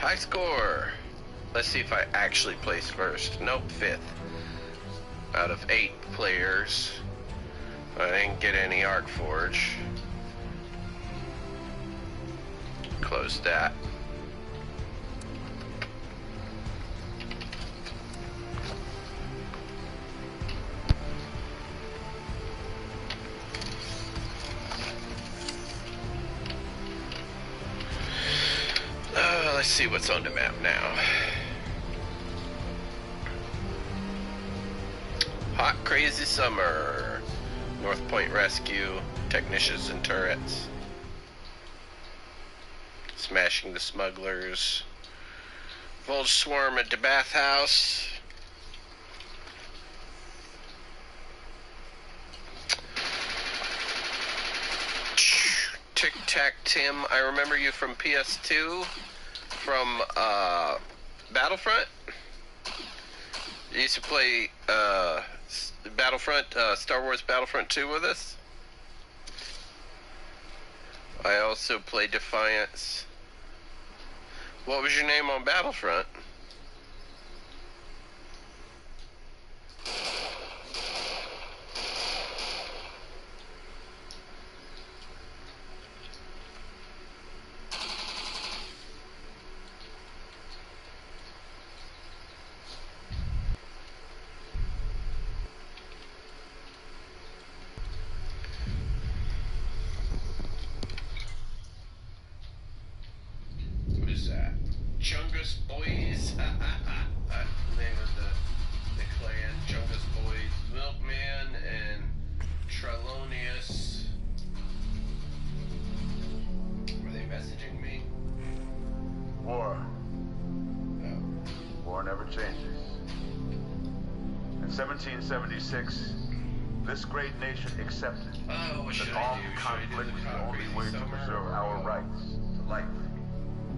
High score. Let's see if I actually place first. Nope, 5th. Out of 8 players. I didn't get any Arc Forge. Close that. Let's see what's on the map now. Hot Crazy Summer. North Point Rescue. Technicians and turrets. Smashing the smugglers. Vulge Swarm at the bathhouse. Tic Tac Tim, I remember you from PS2, from Battlefront. You used to play Battlefront, Star Wars Battlefront 2 with us. I also played Defiance. What was your name on Battlefront? Chungus Boys. Name of the clan. Chungus Boys. Milkman and Trelonius. Were they messaging me? War. No. War never changes. In 1776, this great nation accepted that armed conflict was the only way to preserve our rights to life,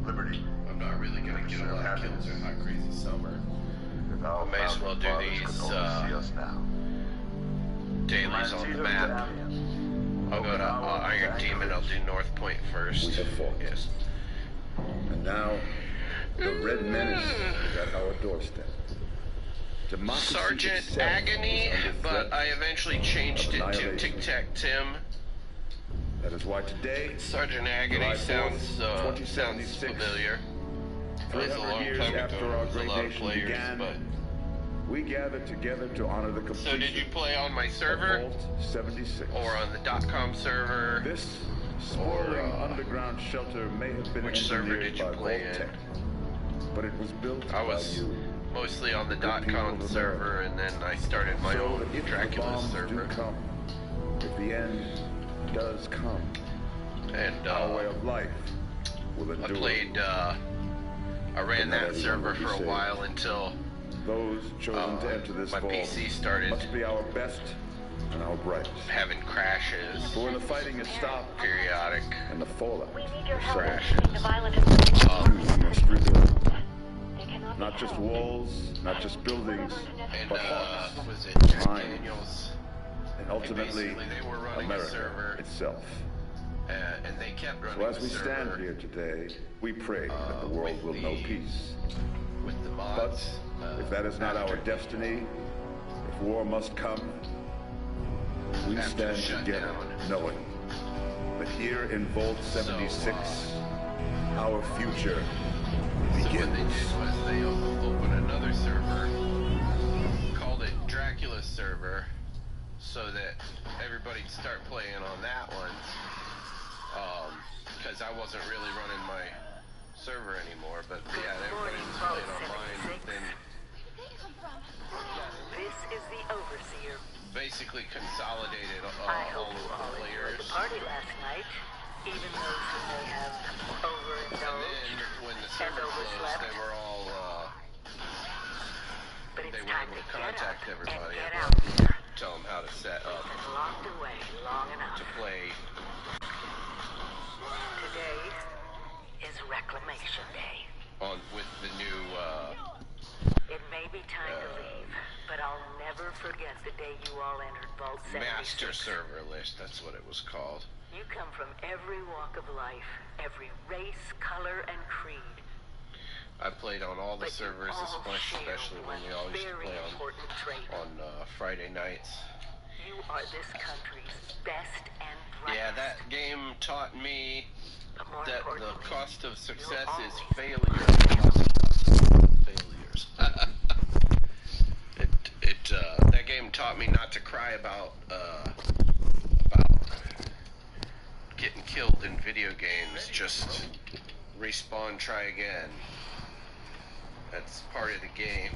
liberty. I'm not really gonna get a lot of kills or Hot Crazy Summer. I may as well do these dailies on the map. I'll go to Iron Demon. I'll do North Point first. We have fought. Yes. And now, the Red Menace is at our doorstep. Democracy Sergeant itself Agony, is under but threat I eventually changed it to annihilation. Tic Tac Tim. That is why today, Sergeant Agony July 4th, sounds 2076, familiar. It was a 300 long years time after ago. our It was a great lot of nation players, began, but. we gathered together to honor the completion So did you play on my of server? Vault 76. Or on the .com server? This sprawling underground shelter may have been which server did you engineered by play in? Vault-Tec, but it was built I was by you. mostly on the Good people .com of server, and then I started my So own that if the Dracula bombs server. do come, if the end does come, And our way of life will I endure. played, I ran But not that everyone server will be for a saved. while until Those chosen to enter this my vault PC started must be our best and our brightest. having crashes, For when the fighting is stopped periodic and the fallout We need your help in crashes. keeping the violent and you must rebuild. They cannot Not be just held. walls, not just buildings, And, but hearts, was it Jack Mine. Daniels? and ultimately basically, they were running the America server. itself. And they kept running So as the we server stand here today, we pray that the world will with know the- peace. with the But mods. if that is not our after- destiny, if war must come, we After stand shutdown. together knowing that here in Vault 76, our future So what begins. they did was they opened another server, called it Dracula server, so that everybody'd start playing on that one. Because I wasn't really running my server anymore, but yeah, everybody was playing on mine. Then This is the Overseer. basically consolidated I all hope of you all the enjoyed players. the party last night, even those who may have And overindulged. then when the server closed, overslept. they were all But it's they were time able to to get up contact and everybody get and out there. tell them how to set up Been locked away long enough. to play. Today is Reclamation Day. On with the new It may be time to leave, but I'll never forget the day you all entered Vault 76. master server list. That's what it was called. You come from every walk of life, every race, color, and creed. I played on all the servers, especially when we all used to play on Friday nights. You are this country's best and brightest. Yeah, that game taught me that the cost of success is failure. Failures. That game taught me not to cry about getting killed in video games. Just respawn, try again. That's part of the game.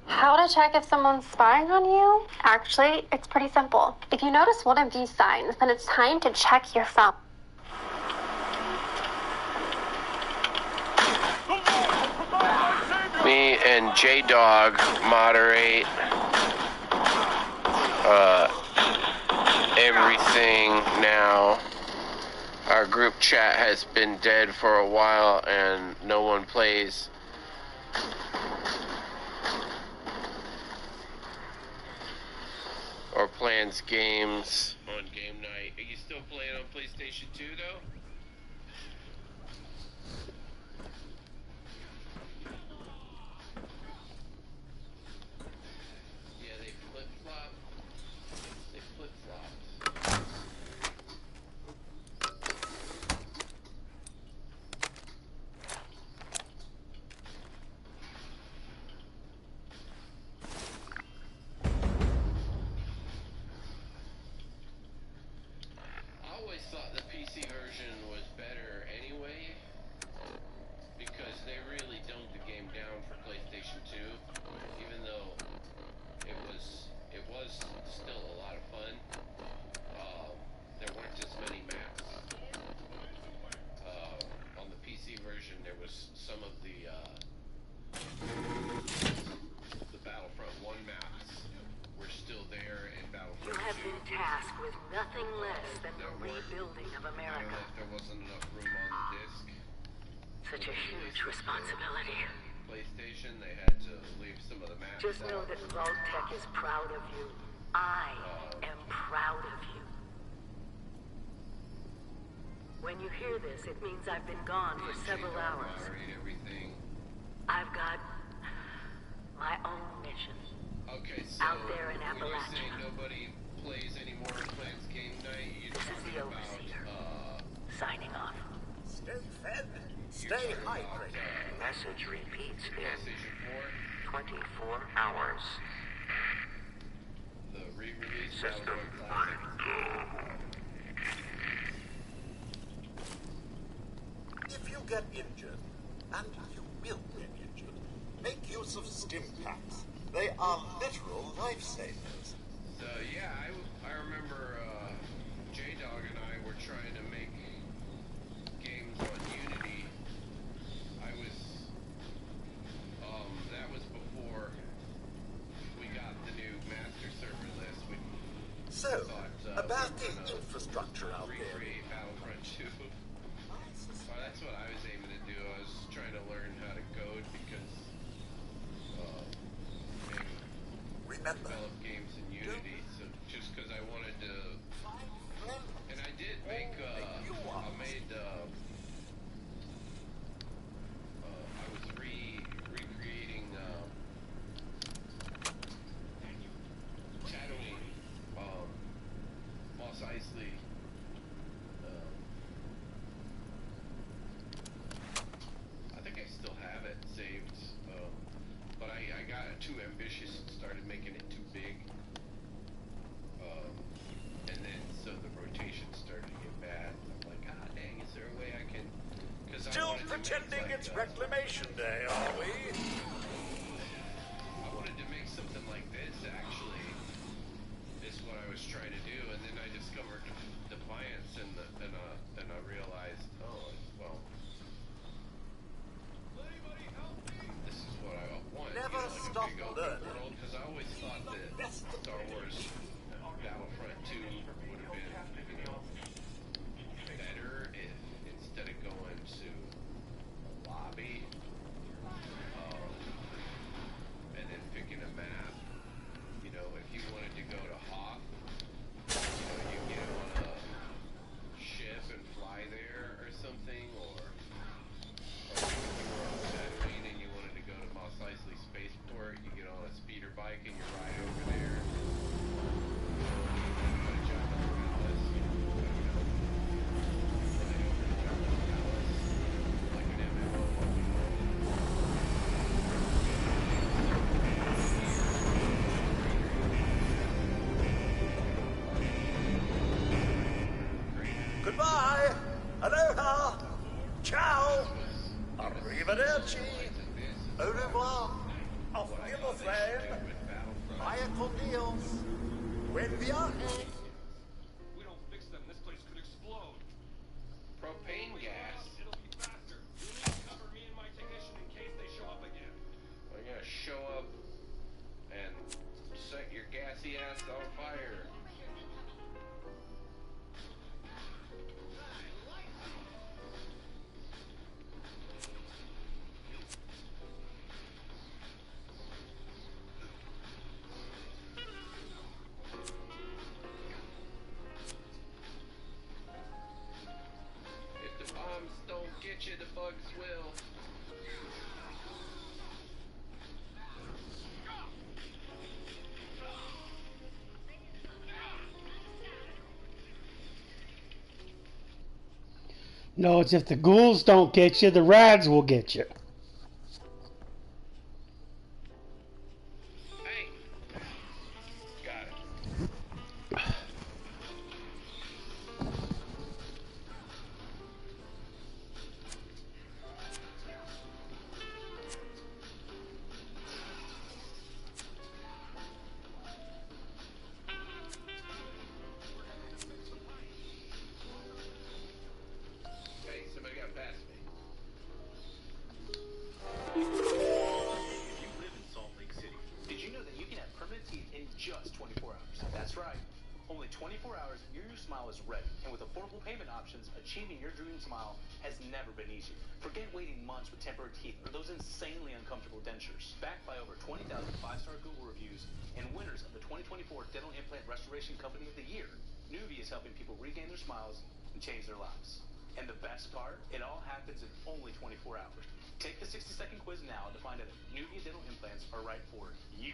How to check if someone's spying on you? Actually, it's pretty simple. If you notice one of these signs, then it's time to check your phone. Me and J-Dog moderate everything now. Our group chat has been dead for a while and no one plays. Or plans games on game night. Are you still playing on PlayStation 2 though? Yeah, they flip-flop. They flip-flopped. I always thought the PC version was better anyway, because they really dumbed the game down for PlayStation 2, even though it was still a lot of fun. There weren't as many maps. On the PC version, there was some of the Battlefront 1 maps were still there, and You Battlefront have 2. been tasked with nothing less than the rebuilding of I don't know America. if there wasn't enough room on the disc. Such a huge responsibility. PlayStation, they had to leave some of the maps Just know out. that Vault-Tec is proud of you. I am proud of you. When you hear this, it means I've been gone for several hours. Moderate everything. I've got my own mission. Okay, so Out there in when you Appalachia. say nobody plays anymore plans game night, you're This is talking the about overseer. Signing off. Stay fed, stay hydrated. Message repeats in PlayStation 4, 24 hours. the re-release System Battlefront If you get injured, and you will get injured, make use of stim packs. They are literal lifesavers. So yeah, I remember J-Dog and I were trying to make games on Unity. I was, that was before we got the new master server list. We So, thought about we the were gonna infrastructure out there. recreate Battlefront 2. Well, that's what I was aiming to do. I was trying to learn how to code because Remember, develop games in Unity. So just because I wanted to, and I did make I made I was recreating Tatooine, Mos Eisley. I think I still have it saved, but I got too ambitious and started making it too big. And then so the rotation started to get bad. I'm like, ah, dang, is there a way I can? Cause I still wanted to make, pretending like, it's Reclamation Day, are we? I wanted to make something like this. Actually, is what I was trying to do, and then I discovered Defiance, and I realized, oh, well, this is what I want. Never like stop a big open learning. world, because I always thought that Star Wars Battlefront 2 would have been, better if instead of going to a lobby, and then picking a map, if you wanted to go to Hoth, you get on a ship and fly there or something, or if you were on Tatooine and you wanted to go to Mos Eisley Spaceport, you get on a speeder bike and you ride over there. Go to Jabba's Palace, fly over to Jabba's Palace, like an MMO. Goodbye, aloha, ciao, arrivederci, au revoir, auf Wiedersehen, vaya con Dios, buen viaje. We don't fix them, this place could explode. Propane gas. It'll be faster. You need to cover me and my technician in case they show up again. We're gonna show up and set your gassy ass on fire. No, it's if the ghouls don't get you, the rads will get you. Hey! Got it. Hey, somebody got past me. If you live in Salt Lake City, did you know that you can have permanent teeth in just 24 hours? That's right. Only 24 hours and your new smile is ready. And with affordable payment options, achieving your dream smile has never been easier. Forget waiting months with temporary teeth or those insanely uncomfortable dentures. Backed by over 20,000 five-star Google reviews and winners of the 2024 Dental Implant Restoration Company of the Year, Nuvia is helping people regain their smiles and change their lives. And the best part, it all happens in only 24 hours. Take the 60-second quiz now to find out if Nuvia dental implants are right for you.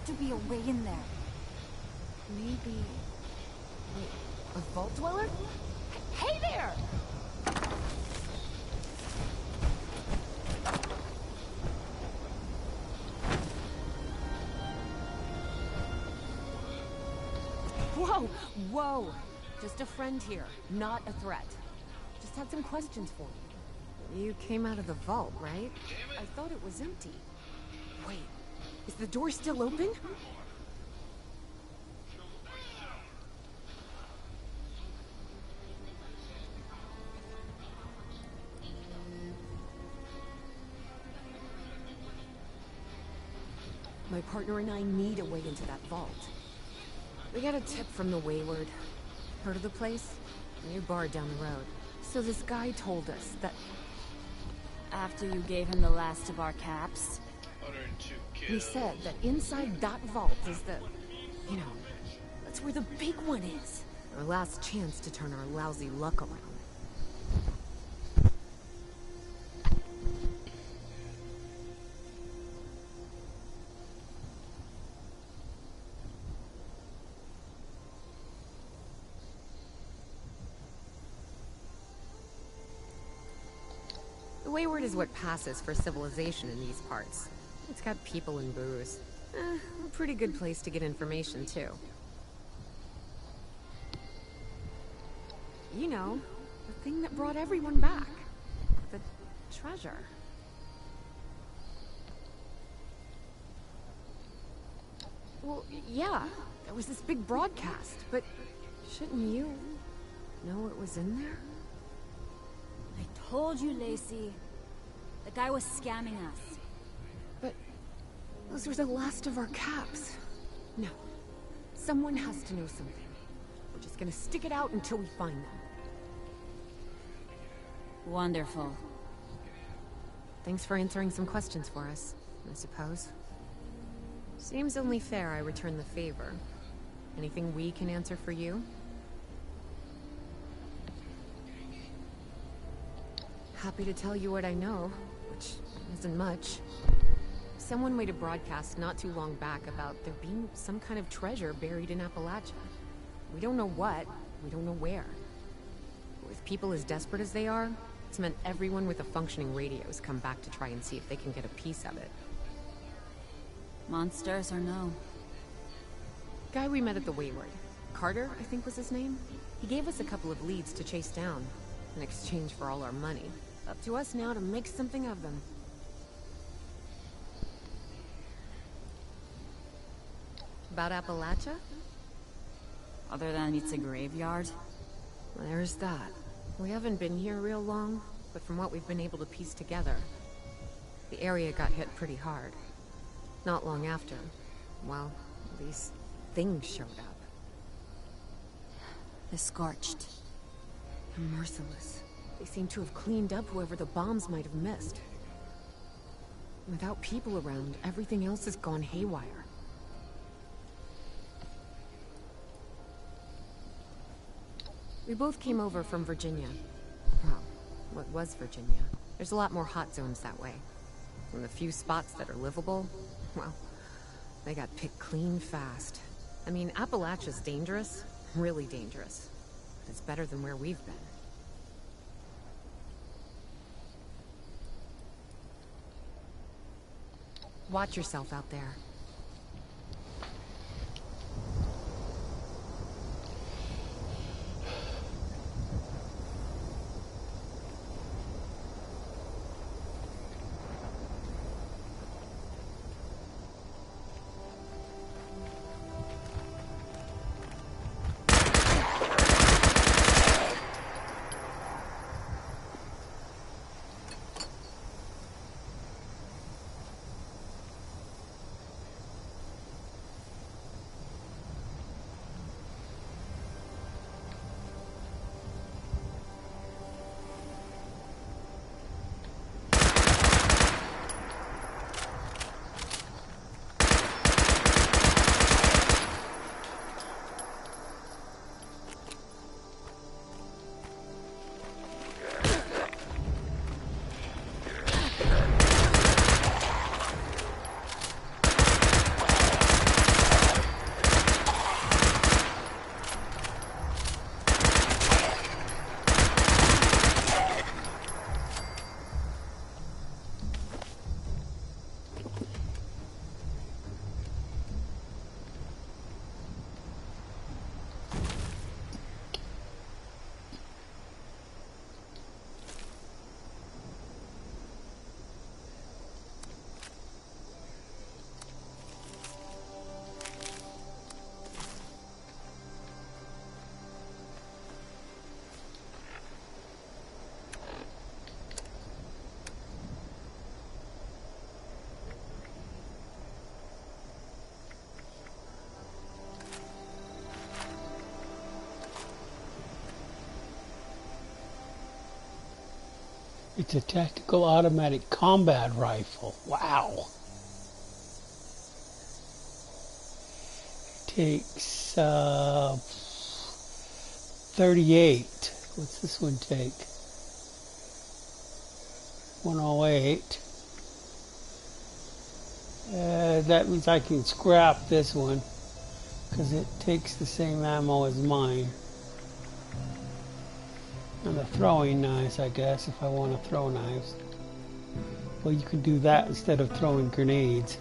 To be a way in there. Maybe... Wait, a vault dweller? Hey there! Whoa! Whoa! Just a friend here, not a threat. Just had some questions for you. You came out of the vault, right? I thought it was empty. Wait. Is the door still open? My partner and I need a way into that vault. We got a tip from the Wayward. Heard of the place? New bar down the road. So this guy told us that... After you gave him the last of our caps? He said that inside that vault is the... You know, that's where the big one is. Our last chance to turn our lousy luck around. The Wayward is what passes for civilization in these parts. It's got people and booze. A pretty good place to get information, too. You know, the thing that brought everyone back. treasure. Well, yeah, there was this big broadcast, but shouldn't you know what was in there? I told you, Lacey. The guy was scamming us. But those were the last of our caps. No. Someone has to know something. We're just gonna stick it out until we find them. Wonderful. Thanks for answering some questions for us, I suppose. Seems only fair I return the favor. Anything we can answer for you? Happy to tell you what I know, which isn't much. Someone made a broadcast not too long back about there being some kind of treasure buried in Appalachia. We don't know what, we don't know where. With people as desperate as they are, it's meant everyone with a functioning radio has come back to try and see if they can get a piece of it. Monsters or no? Guy we met at the Wayward. Carter, I think was his name. He gave us a couple of leads to chase down, in exchange for all our money. Up to us now to make something of them. About Appalachia? Other than it's a graveyard? There's that. We haven't been here real long, but from what we've been able to piece together, the area got hit pretty hard. Not long after, well, these things showed up. The Scorched. They're merciless. They seem to have cleaned up whoever the bombs might have missed. Without people around, everything else has gone haywire. We both came over from Virginia. Well, what was Virginia? There's a lot more hot zones that way. And the few spots that are livable, well, they got picked clean fast. I mean, Appalachia's dangerous, really dangerous. But it's better than where we've been. Watch yourself out there. It's a tactical automatic combat rifle. Wow. Takes 38. What's this one take? 108. That means I can scrap this one because it takes the same ammo as mine. And the throwing knives, I guess, if I want to throw knives. Well, you can do that instead of throwing grenades.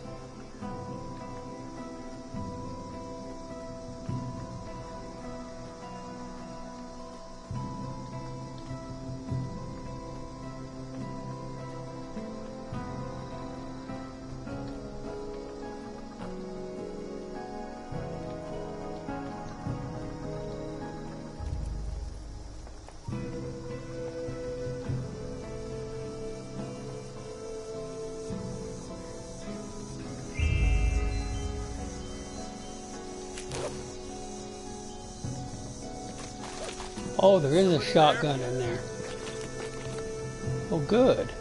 Oh, there is a shotgun in there. Oh, good.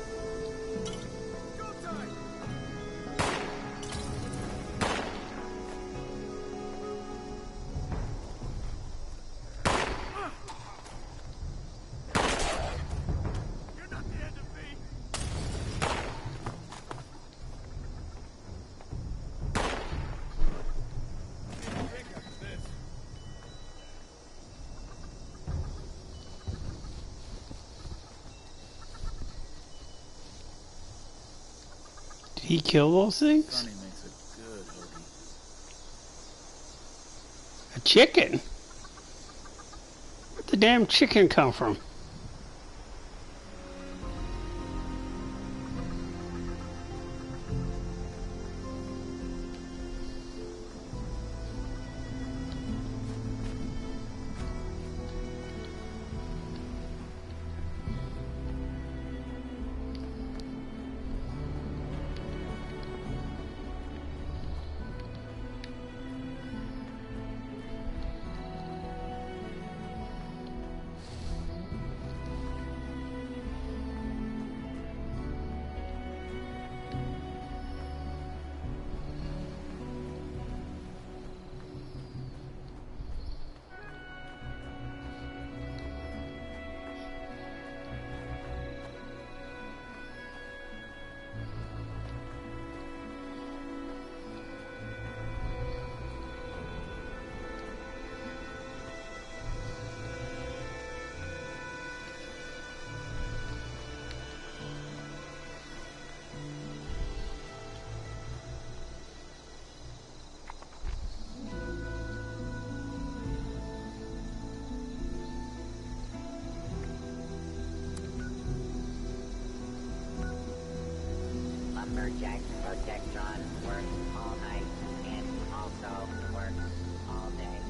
Did he kill those things? Sonny makes a good hoagie. A chicken? Where'd the damn chicken come from? Lumberjack Protectron works all night and also works all day.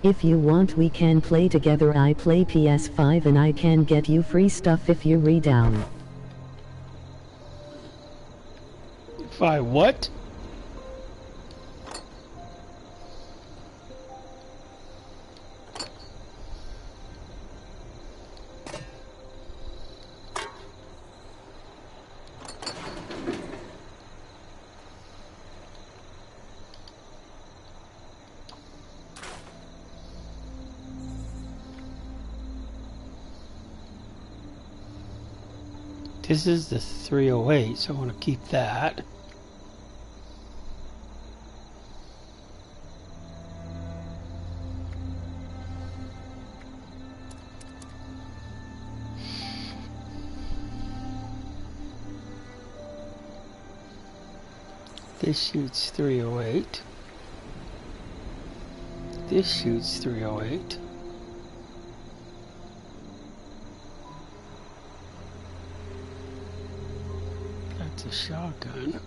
If you want, we can play together. I play PS5 and I can get you free stuff if you redown. If I what? This is the 308, so I want to keep that. This shoots 308. This shoots 308. That's a shotgun.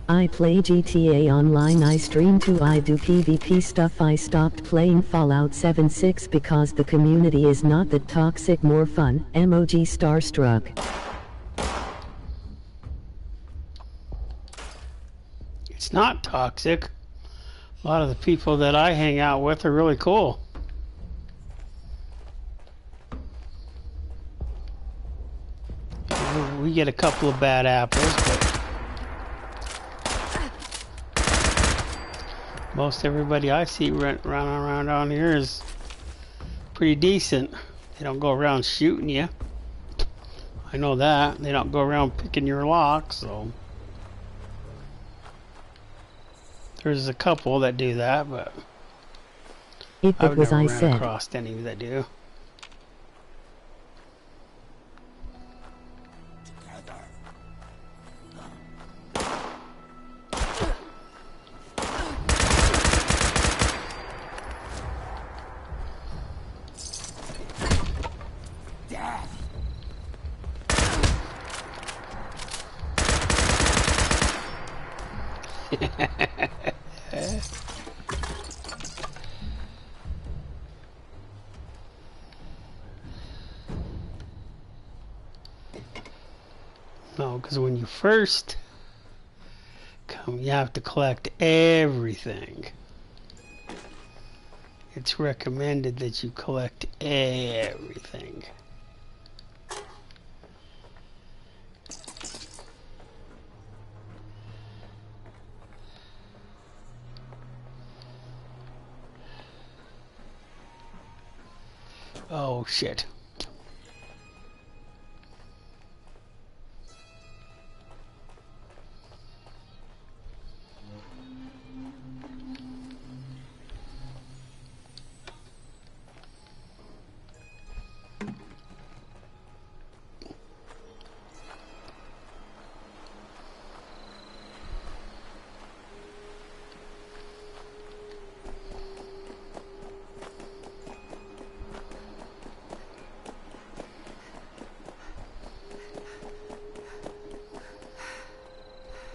I play GTA Online, I stream too, I do PvP stuff. I stopped playing Fallout 76 because the community is not that toxic. More fun. MOG Starstruck. It's not toxic. A lot of the people that I hang out with are really cool. We get a couple of bad apples, but most everybody I see running around down here is pretty decent. They don't go around shooting you. I know that. They don't go around picking your lock, so there's a couple that do that, but I've never ran across any that do. No, because when you first come, you have to collect everything. It's recommended that you collect everything. Oh shit.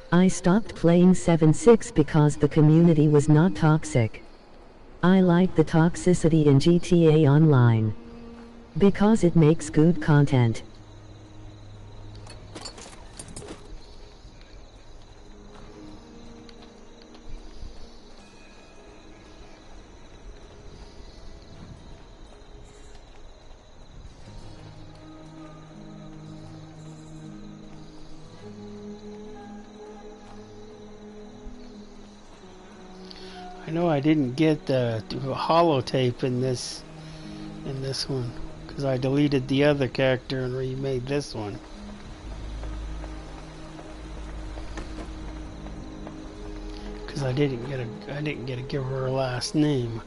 I stopped playing 7.6 because the community was not toxic. I like the toxicity in GTA Online because it makes good content. I know I didn't get the holotape in this one because I deleted the other character and remade this one. Because I didn't get to give her last name.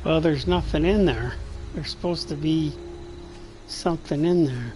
Well, there's nothing in there. There's supposed to be something in there.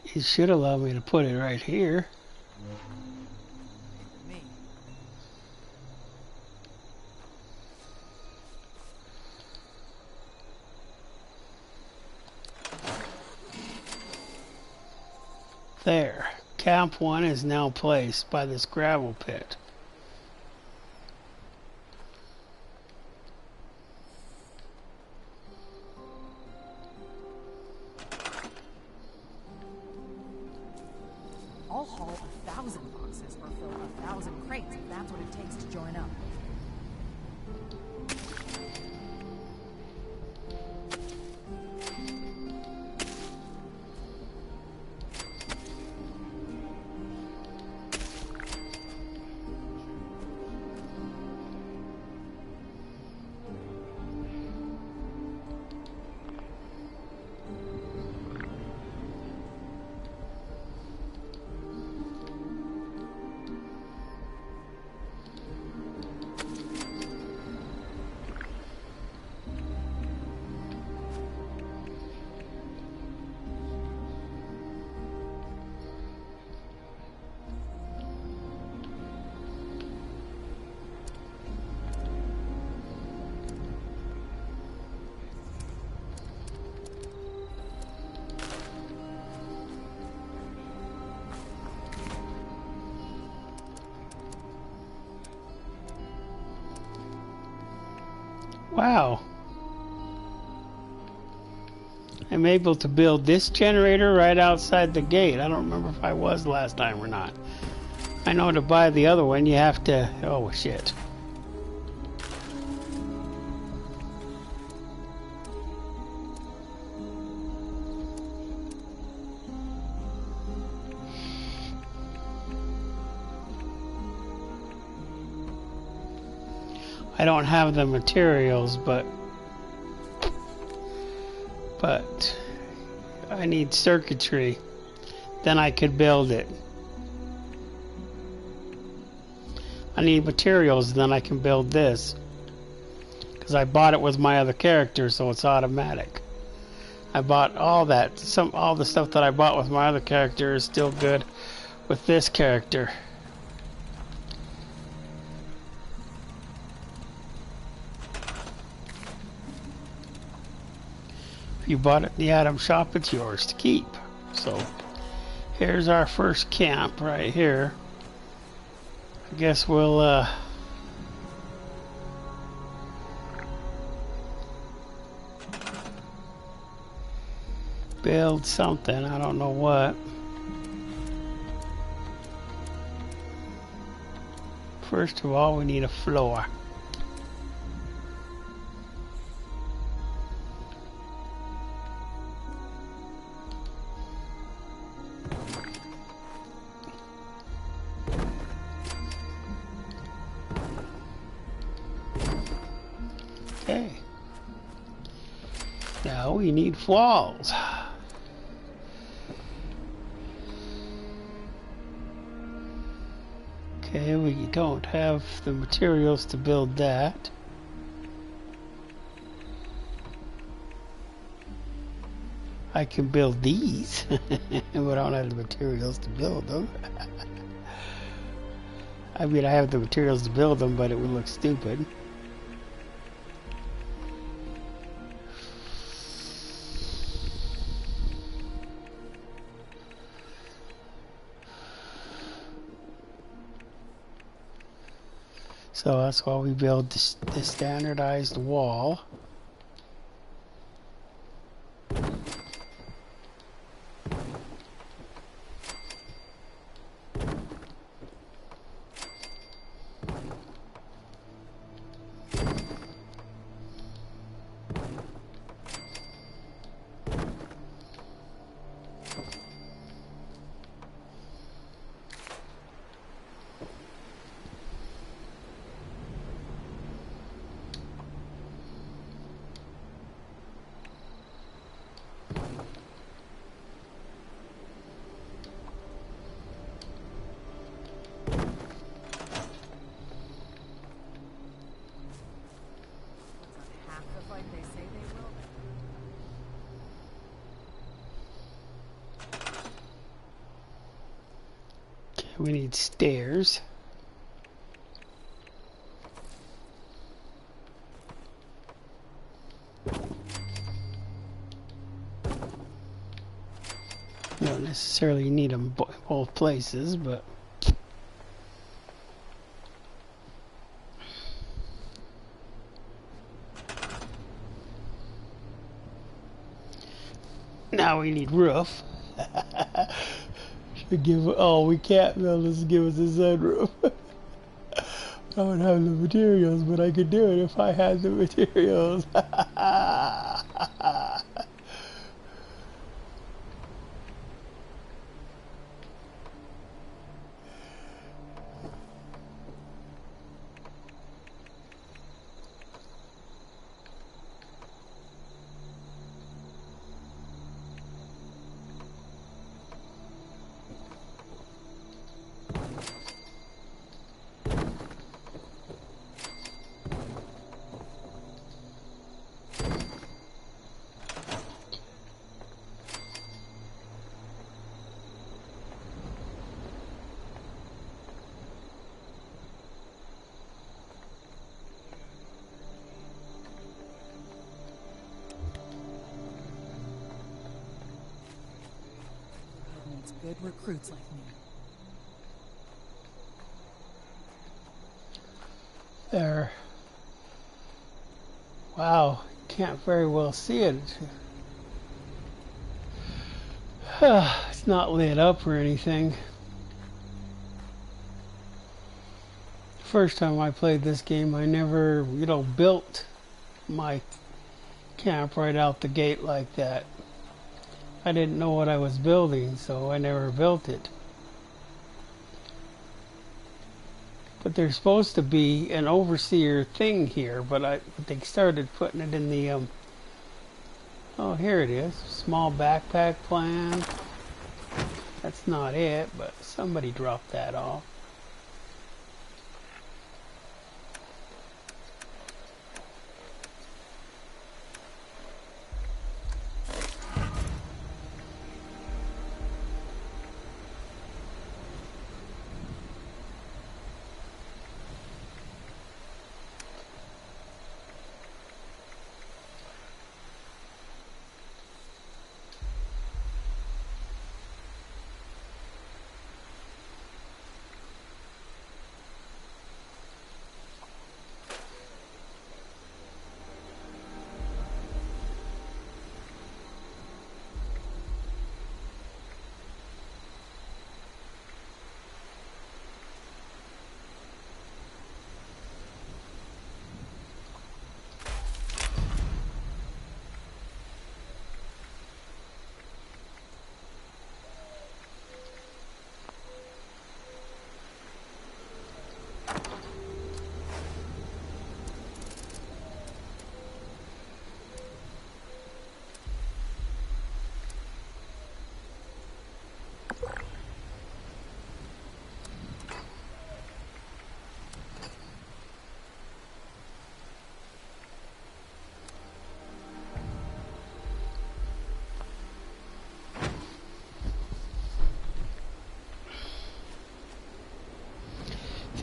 He should allow me to put it right here. There. Camp 1 is now placed by this gravel pit. I'll haul 1,000 boxes or fill 1,000 crates if that's what it takes to join up. Wow. I'm able to build this generator right outside the gate. I don't remember if I was last time or not. I know to buy the other one you have to... Oh shit. I don't have the materials, but I need circuitry. Then I could build it. I need materials, then I can build this. Because I bought it with my other character, so it's automatic. I bought all that. All the stuff that I bought with my other character is still good with this character. you bought it in the item shop, it's yours to keep. So here's our first camp right here. I guess we'll build something. I don't know what. First of all, we need a floor. Okay. Now we need walls. Okay, we don't have the materials to build that. I can build these, but I don't have the materials to build them. I mean, I have the materials to build them, but it would look stupid. So that's why we build the standardized wall. We need stairs. You don't necessarily need them both places, but now we need roof. Give we can't build this. Give us a sunroof. I don't have the materials, but I could do it if I had the materials. Good recruits like me. There. Wow, can't very well see it. It's not lit up or anything. First time I played this game, I never, built my camp right out the gate like that. I didn't know what I was building, so I never built it. But there's supposed to be an overseer thing here, but they started putting it in the oh, here it is. Small backpack plan. That's not it, but somebody dropped that off.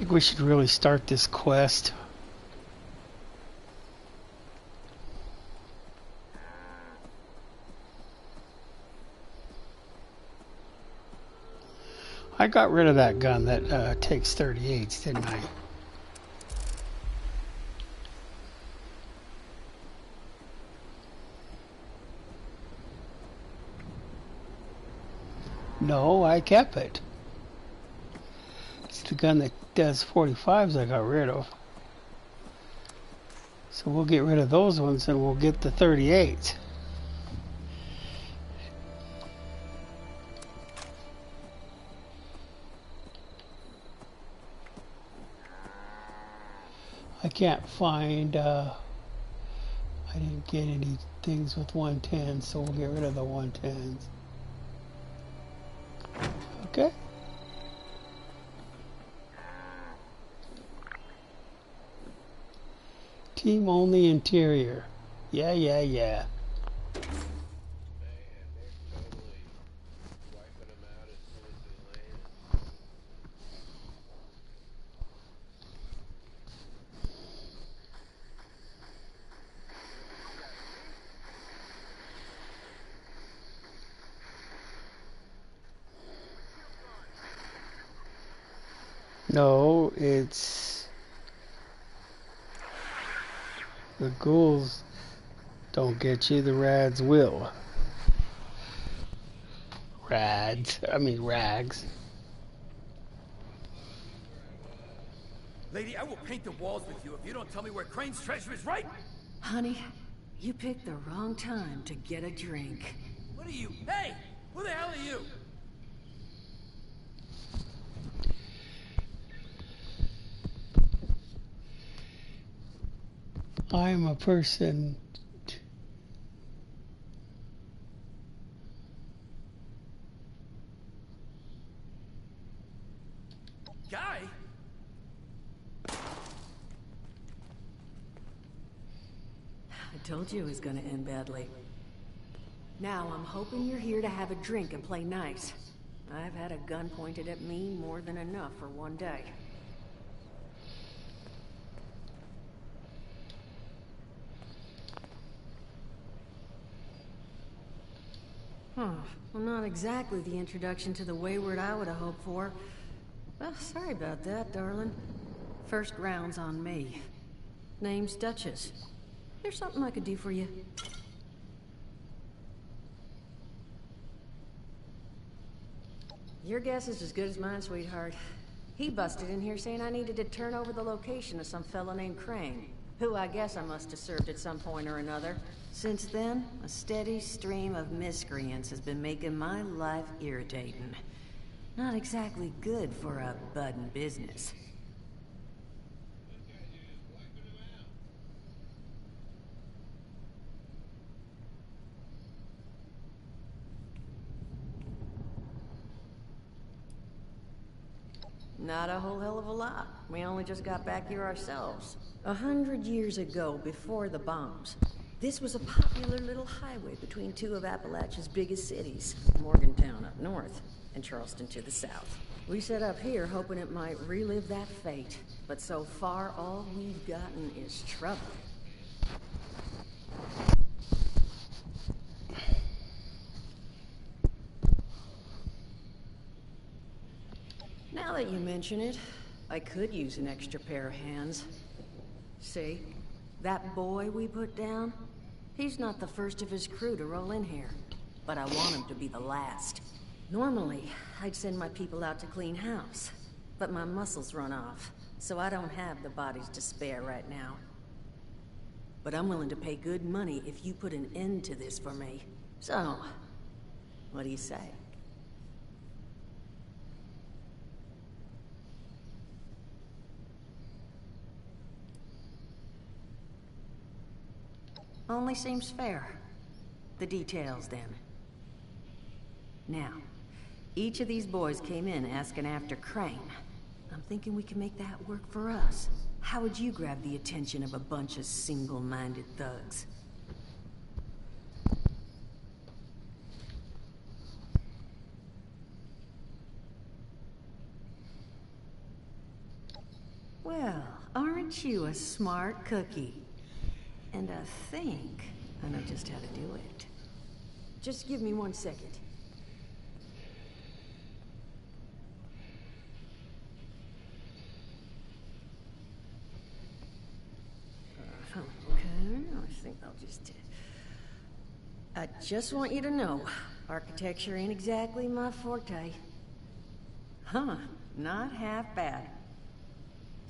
think we should really start this quest. I got rid of that gun that takes 38s, didn't I? No, I kept it. It's the gun that does 45s I got rid of. So we'll get rid of those ones and we'll get the 38s. I can't find, I didn't get any things with 110, so we'll get rid of the 110s. Okay. Team only interior. Yeah, yeah, yeah. No, it's the ghouls don't get you, the rads will. Rags. Lady, I will paint the walls with you if you don't tell me where Crane's treasure is, right? Honey, you picked the wrong time to get a drink. What are you? Hey! Who the hell are you? I'm a person. Guy? I told you it was gonna end badly. Now I'm hoping you're here to have a drink and play nice. I've had a gun pointed at me more than enough for one day. Well, not exactly the introduction to the Wayward I would have hoped for. Well, sorry about that, darling. First round's on me. Name's Duchess. There's something I could do for you. Your guess is as good as mine, sweetheart. He busted in here saying I needed to turn over the location of some fella named Crane, who I guess I must have served at some point or another. Since then, a steady stream of miscreants has been making my life irritating. Not exactly good for a budding business. Not a whole hell of a lot. We only just got back here ourselves. 100 years ago, before the bombs, this was a popular little highway between two of Appalachia's biggest cities, Morgantown up north, and Charleston to the south. We set up here hoping it might relive that fate, but so far all we've gotten is trouble. Now that you mention it, I could use an extra pair of hands. See? That boy we put down? He's not the first of his crew to roll in here, but I want him to be the last. Normally, I'd send my people out to clean house, but my muscles run off, so I don't have the bodies to spare right now. But I'm willing to pay good money if you put an end to this for me. So, what do you say? Only seems fair. The details, then. Now, each of these boys came in asking after Crane. I'm thinking we can make that work for us. How would you grab the attention of a bunch of single-minded thugs? Well, aren't you a smart cookie? And I think I know just how to do it. Just give me 1 second. Okay, I think I'll just... I just want you to know, architecture ain't exactly my forte. Huh, not half bad.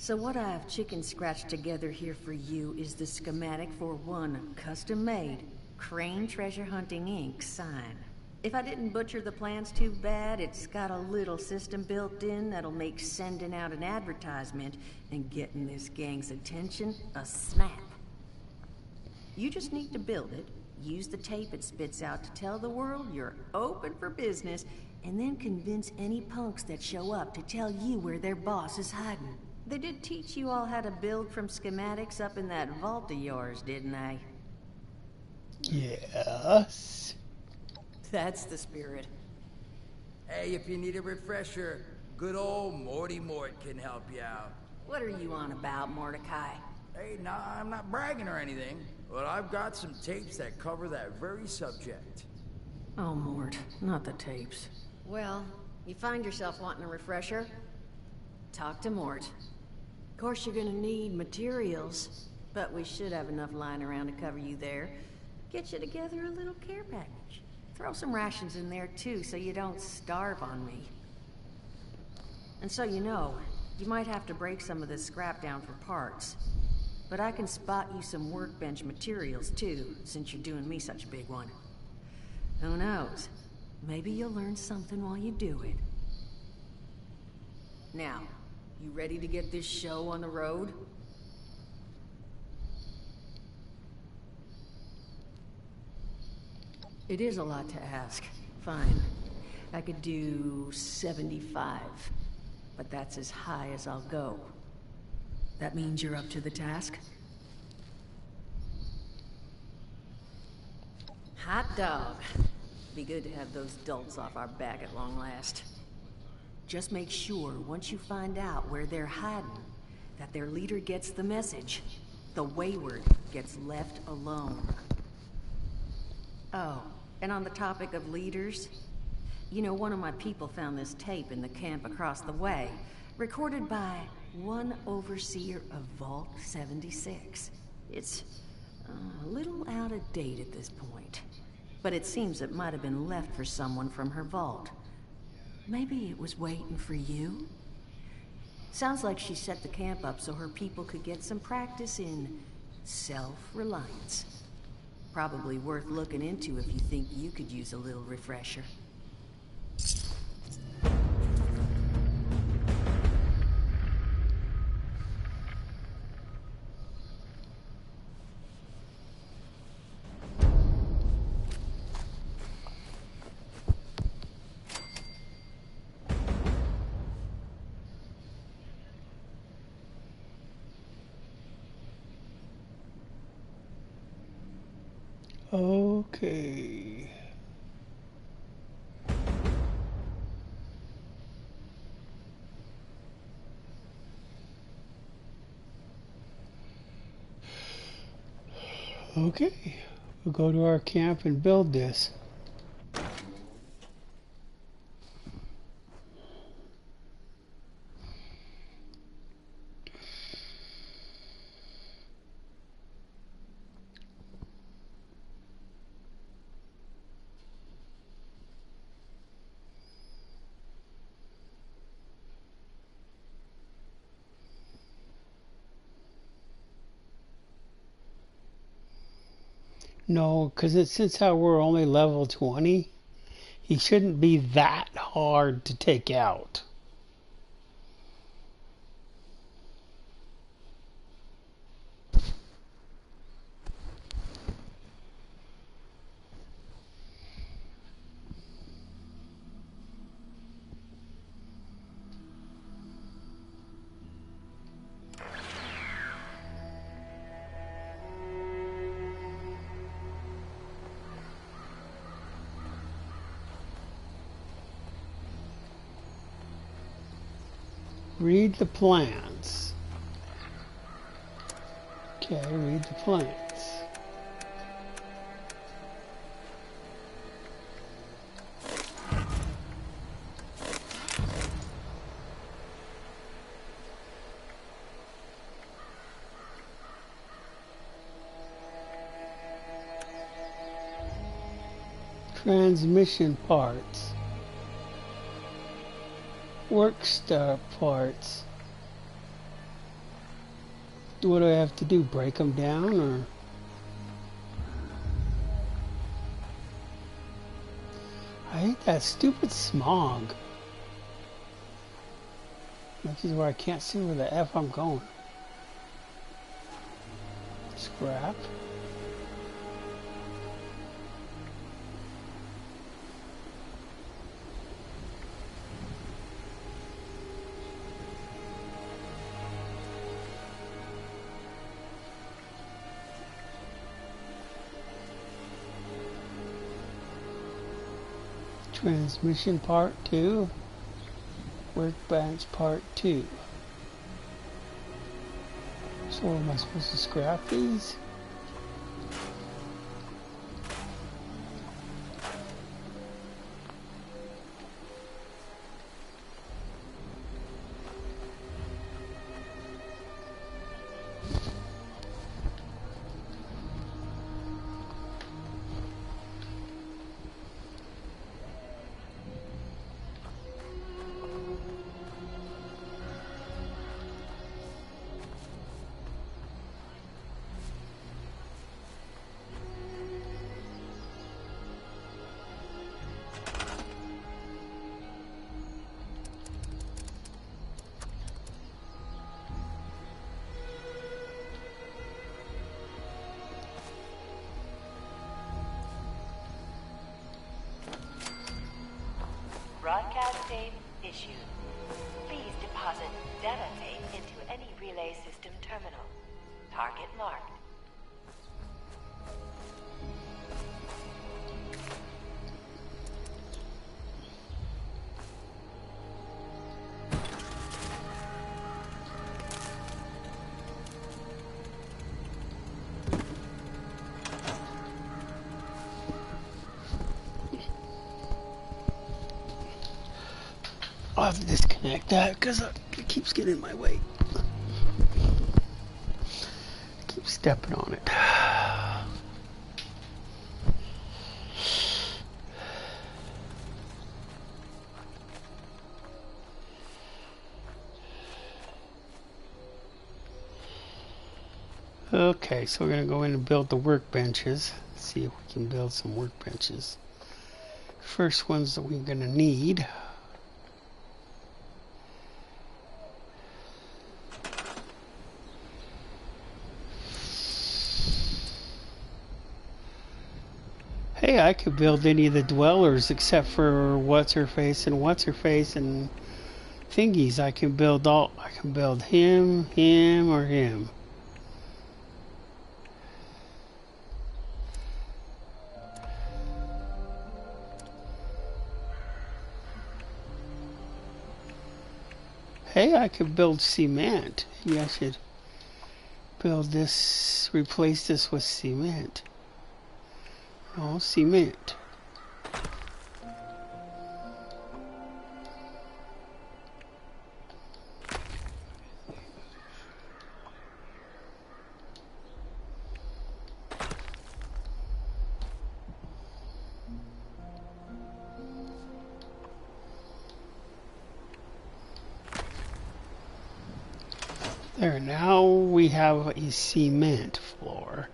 So what I have chicken scratched together here for you is the schematic for one custom-made Crane Treasure Hunting Inc. sign. If I didn't butcher the plans too bad, it's got a little system built in that'll make sending out an advertisement and getting this gang's attention a snap. You just need to build it, use the tape it spits out to tell the world you're open for business, and then convince any punks that show up to tell you where their boss is hiding. They did teach you all how to build from schematics up in that vault of yours, didn't they? Yes. That's the spirit. Hey, if you need a refresher, good old Morty Mort can help you out. What are you on about, Mordecai? Hey, nah, I'm not bragging or anything, but I've got some tapes that cover that very subject. Oh, Mort, not the tapes. Well, you find yourself wanting a refresher? Talk to Mort. Of course, you're gonna need materials, but we should have enough lying around to cover you there. Get you together a little care package. Throw some rations in there, too, so you don't starve on me. And so you know, you might have to break some of this scrap down for parts. But I can spot you some workbench materials, too, since you're doing me such a big one. Who knows? Maybe you'll learn something while you do it. Now, you ready to get this show on the road? It is a lot to ask. Fine. I could do 75. But that's as high as I'll go. That means you're up to the task? Hot dog. Be good to have those dolts off our back at long last. Just make sure, once you find out where they're hiding, that their leader gets the message. The wayward gets left alone. Oh, and on the topic of leaders, you know, one of my people found this tape in the camp across the way, recorded by one overseer of Vault 76. It's a little out of date at this point, but it seems it might have been left for someone from her vault. Maybe it was waiting for you? Sounds like she set the camp up so her people could get some practice in self-reliance. Probably worth looking into if you think you could use a little refresher. Okay. Okay. We'll go to our camp and build this. No, because since how we're only level 20, he shouldn't be that hard to take out. Read the plans. Okay, read the plants. Transmission parts. Work star parts. What do I have to do? Break them down or? I hate that stupid smog. This is where I can't see where the F I'm going. Scrap. Transmission part 2. Workbench part 2. So am I supposed to scrap these? Broadcast tape issued. Please deposit data tape into any relay system terminal. Target marked. I'll have to disconnect that because it keeps getting in my way. I keep stepping on it. Okay, so we're going to go in and build the workbenches. See if we can build some workbenches. First ones that we're going to need. Hey, I could build any of the dwellers except for what's-her-face and what's-her-face and thingies. I can build him, him, or him. Hey, I could build cement. Maybe I should build this, replace this with cement. Oh, cement. There, now we have a cement floor.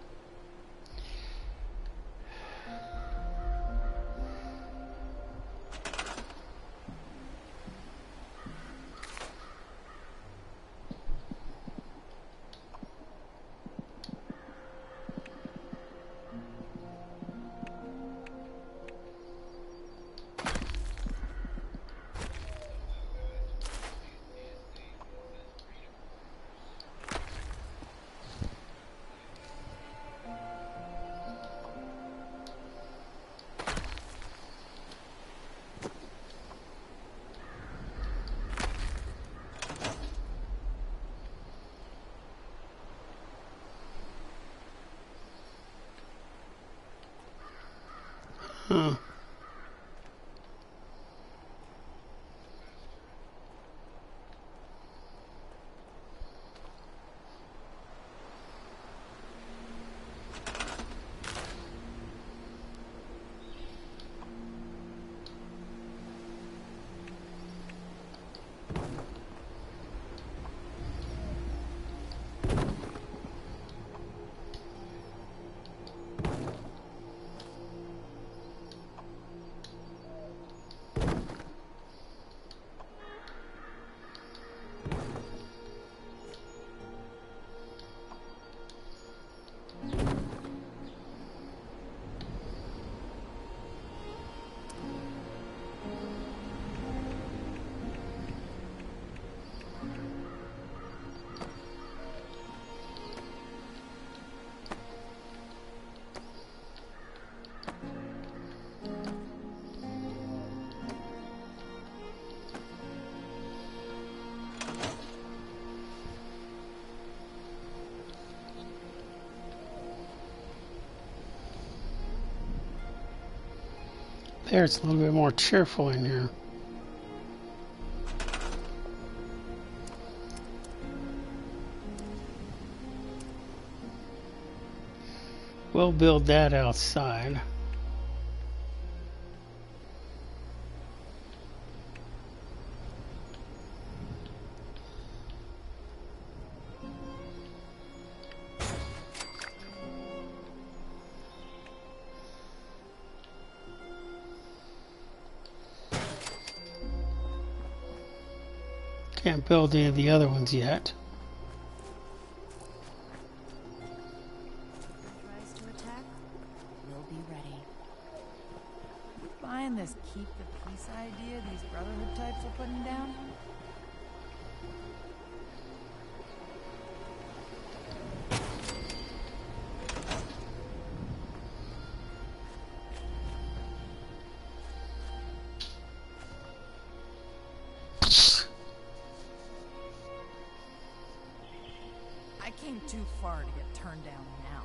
Huh. There, it's a little bit more cheerful in here. We'll build that outside. Can't build any of the other ones yet. Tries to attack, we'll be ready. Buying this keep the peace idea these Brotherhood types are putting down? I came too far to get turned down now.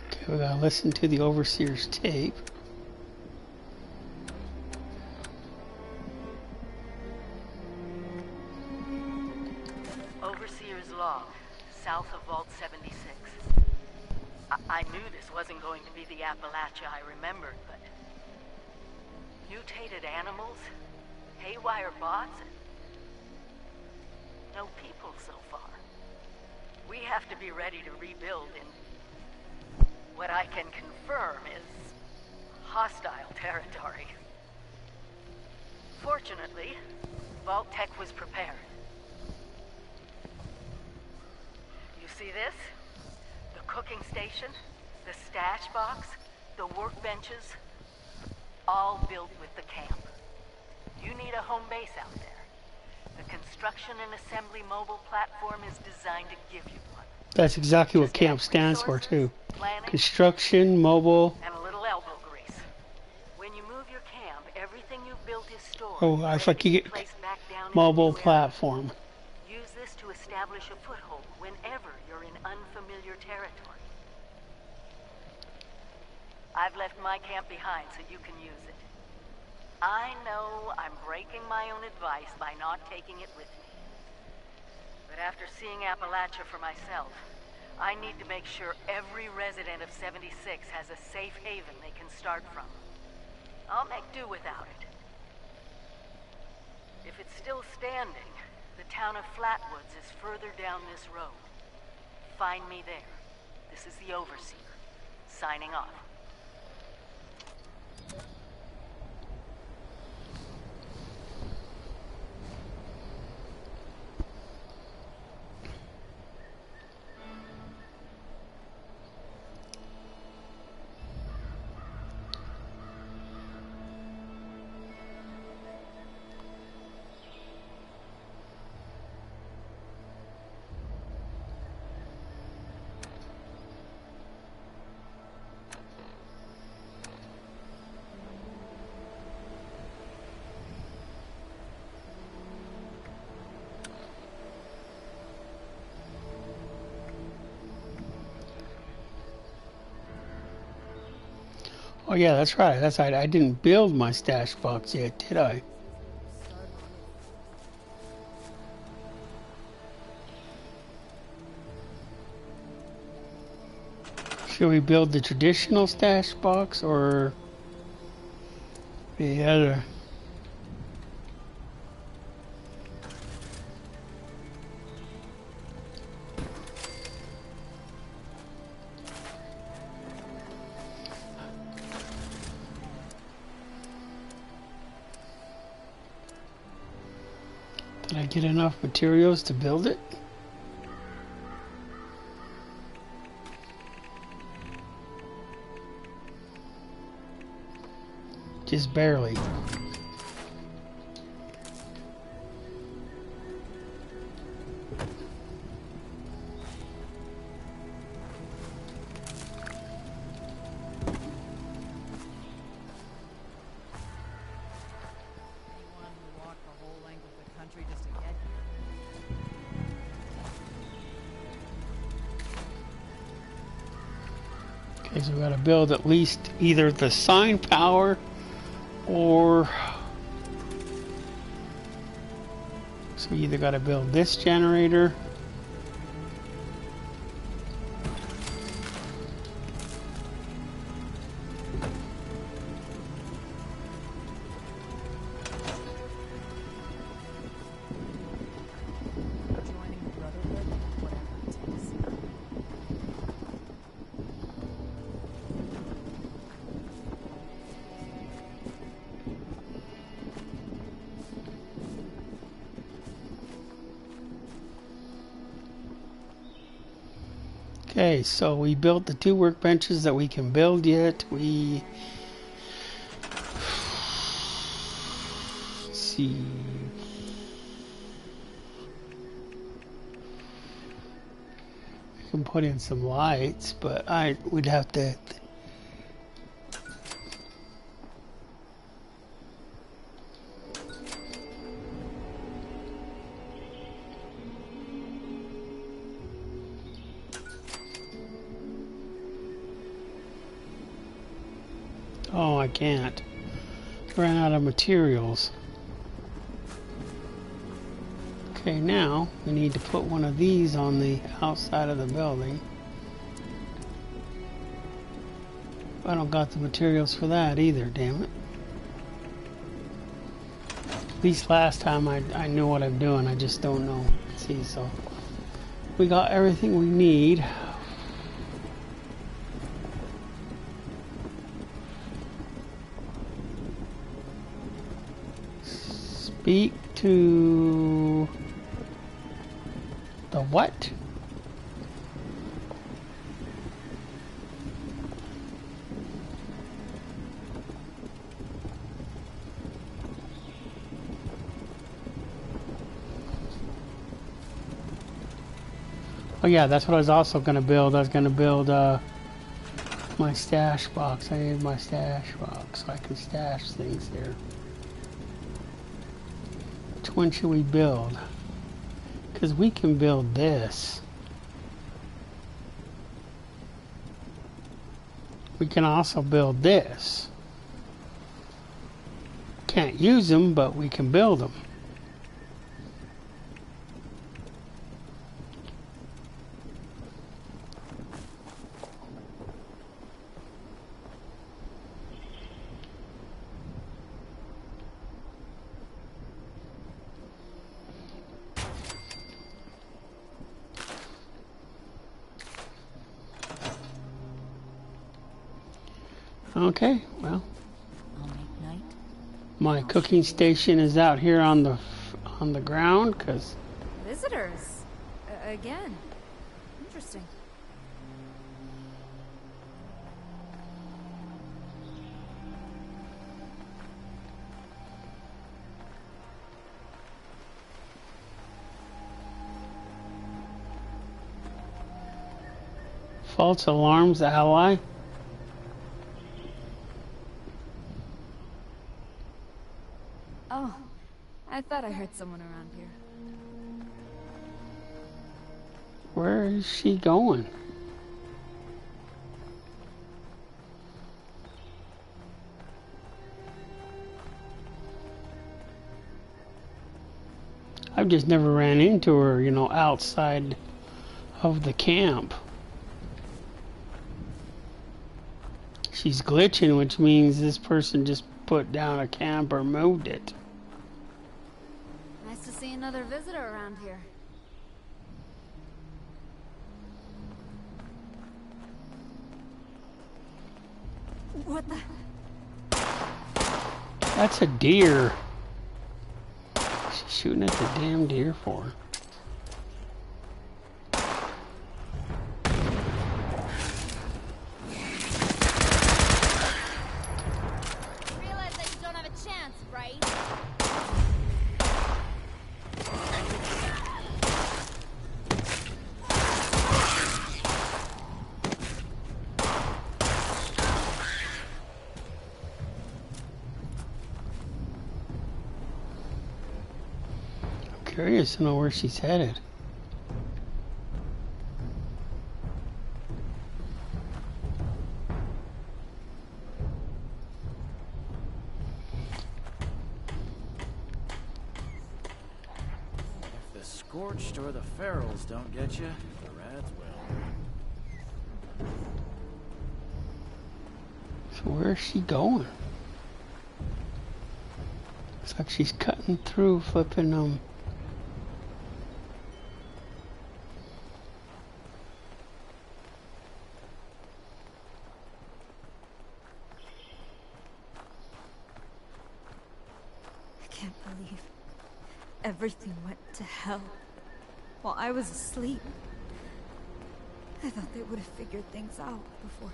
Okay, we gotta listen to the Overseer's tape. Overseer's log, south of Vault 76. I knew this wasn't going to be the Appalachia I remembered, but... mutated animals, haywire bots, and no people so far. We have to be ready to rebuild in what I can confirm is hostile territory. Fortunately, Vault Tech was prepared. You see this? The cooking station, the stash box, the workbenches, all built with the camp. You need a home base out there. The construction and assembly mobile platform is designed to give you one. That's exactly what camp stands for too. Construction, mobile. And a little elbow grease. When you move your camp, everything you've built is stored. Oh, I forget. Mobile platform. Use this to establish a foothold whenever you're in unfamiliar territory. I've left my camp behind so you can use it. I know I'm breaking my own advice by not taking it with me. But after seeing Appalachia for myself, I need to make sure every resident of 76 has a safe haven they can start from. I'll make do without it. If it's still standing, the town of Flatwoods is further down this road. Find me there. This is the Overseer, signing off. Oh yeah, that's right. That's right. I didn't build my stash box yet, did I? Should we build the traditional stash box or the other? Did I get enough materials to build it? Just barely. Okay, so we gotta build at least either the sign power or so we either gotta build this generator Okay, so we built the 2 workbenches that we can build yet. Let's see. We can put in some lights, but we'd have to. Oh, I can't. Ran out of materials. Okay, now we need to put one of these on the outside of the building. I don't got the materials for that either, damn it. At least last time I knew what I'm doing, I just don't know. See, so we got everything we need. Speak to the what? Oh yeah, that's what I was also going to build. I was going to build my stash box. I need my stash box so I can stash things here. Which one should we build? Because we can build this. We can also build this. Can't use them, but we can build them. Okay, well, my cooking station is out here on the ground because visitors again. Interesting. false alarms ally. Oh, I thought I heard someone around here. Where is she going? I've just never ran into her, you know, outside of the camp. She's glitching, which means this person just put down a camp or moved it. Nice to see another visitor around here. What the? That's a deer. She's shooting at the damn deer for. Realize that you don't have a chance, right? Curious to know where she's headed. If the Scorched or the Ferals don't get you, the Reds will. So where is she going? Looks like she's cutting through, flipping I can't believe everything went to hell while I was asleep. I thought they would have figured things out before.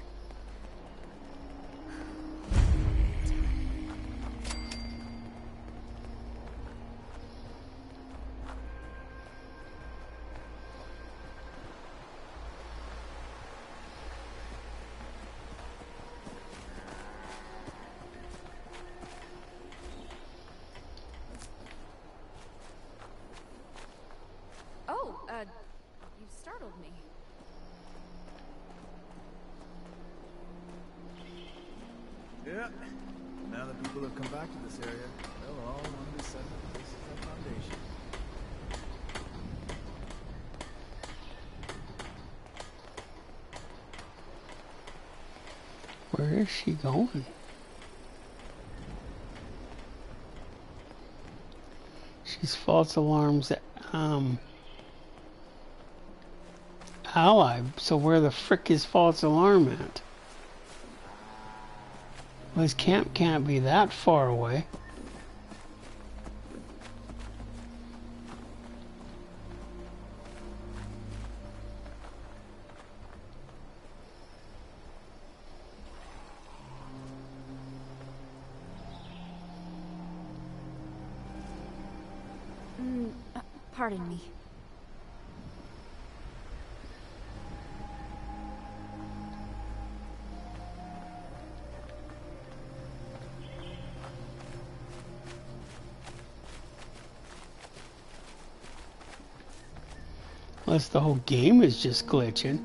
You startled me. Yeah. Now that people have come back to this area, they'll all want to be setting up this as a foundation. Where is she going? She's false alarms ally. So where the frick is false alarm at? Well, his camp can't be that far away. Pardon me. Unless the whole game is just glitching.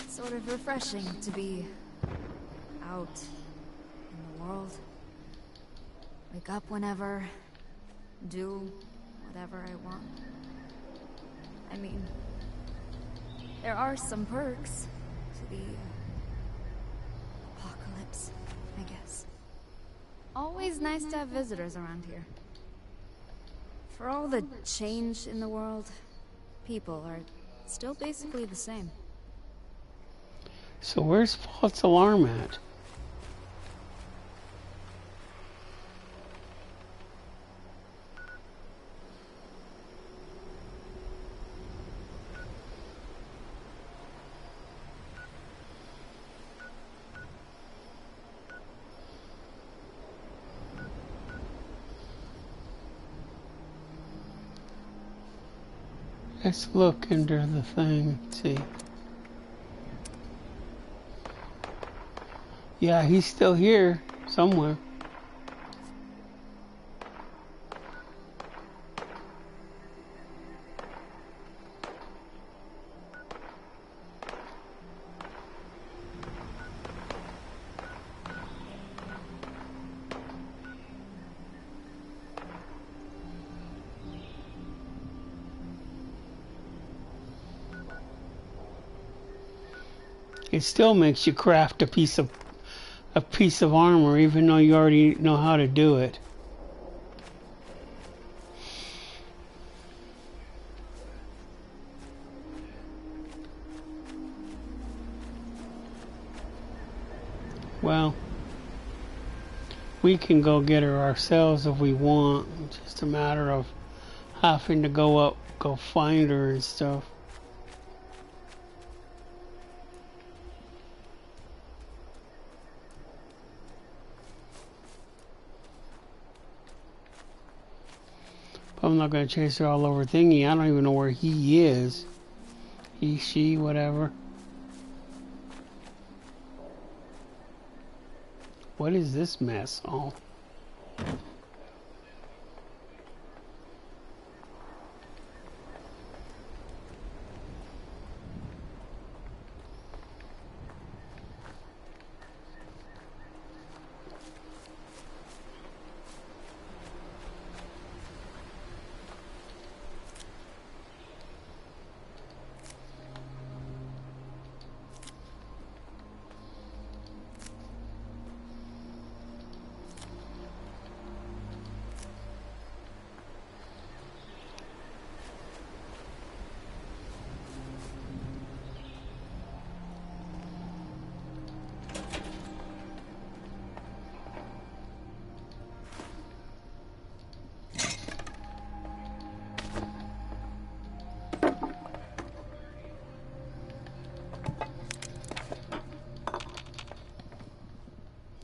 Sort of refreshing to be out in the world. Wake up whenever, do whatever I want. I mean, there are some perks to the apocalypse, I guess. Always nice to have visitors around here. For all the change in the world, people are still basically the same. So where's false alarm at? Let's look into the thing, see. Yeah, he's still here somewhere. It still makes you craft a piece of armor, even though you already know how to do it. Well, we can go get her ourselves if we want. It's just a matter of having to go find her and stuff. I'm not going to chase her all over thingy. I don't even know where he is. He, she, whatever. What is this mess? Oh.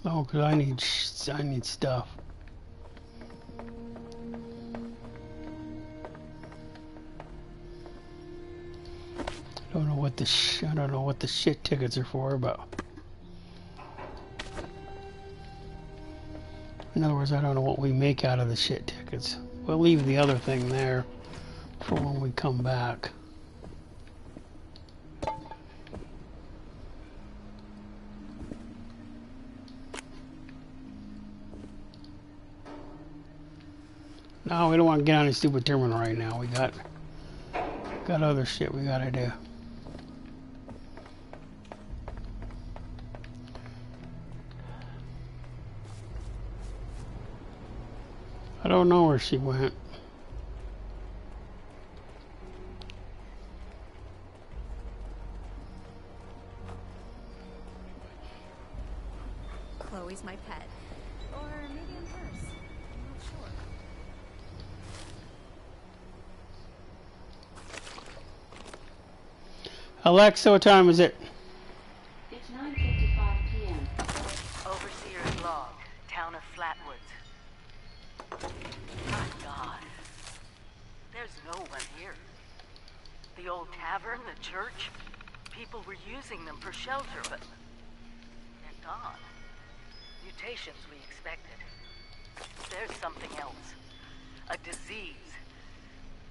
Oh, cause I need stuff. I don't know what the shit tickets are for, but in other words, I don't know what we make out of the shit tickets. We'll leave the other thing there for when we come back. No, we don't want to get on a stupid terminal right now. We got other shit we gotta do. I don't know where she went. Chloe's my pet. Or maybe I'm hers. I'm not sure. Alexa, what time is it? It's 9:55 p.m. Overseer's log, town of Flatwoods. My God. There's no one here. The old tavern, the church, people were using them for shelter, but they're gone. Mutations we expected. There's something else. A disease.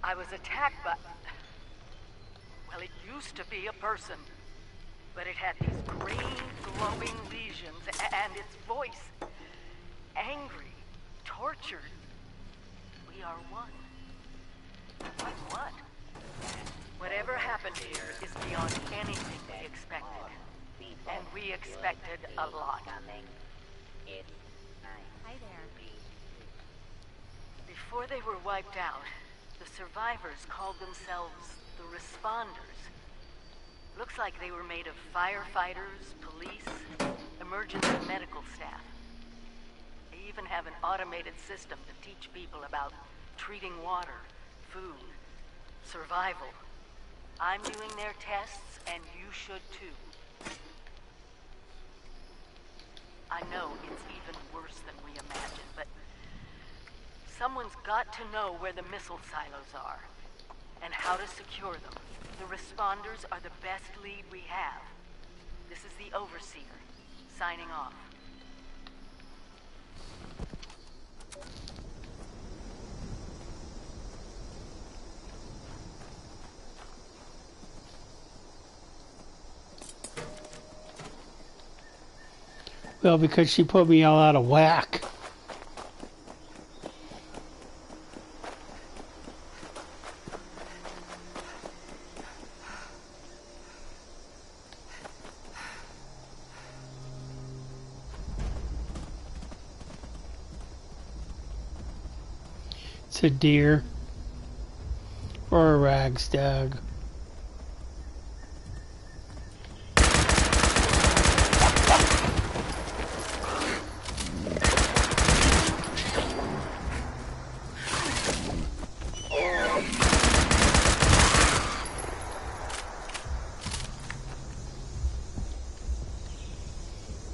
I was attacked by... Well, it used to be a person, but it had these green, glowing lesions, and its voice. Angry, tortured. We are one. Like what? Whatever happened here is beyond anything we expected. And we expected a lot. Hi there. Before they were wiped out, the survivors called themselves the Responders. Looks like they were made of firefighters, police, emergency medical staff. They even have an automated system to teach people about treating water, food, survival. I'm doing their tests, and you should too. I know it's even worse than we imagined, but someone's got to know where the missile silos are and how to secure them. The Responders are the best lead we have. This is the Overseer, Signing off. Well, because she put me all out of whack. It's a deer or a ragstag.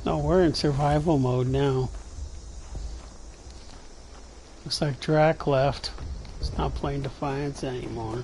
No, we're in survival mode now. Looks like Drac left. It's not playing Defiance anymore.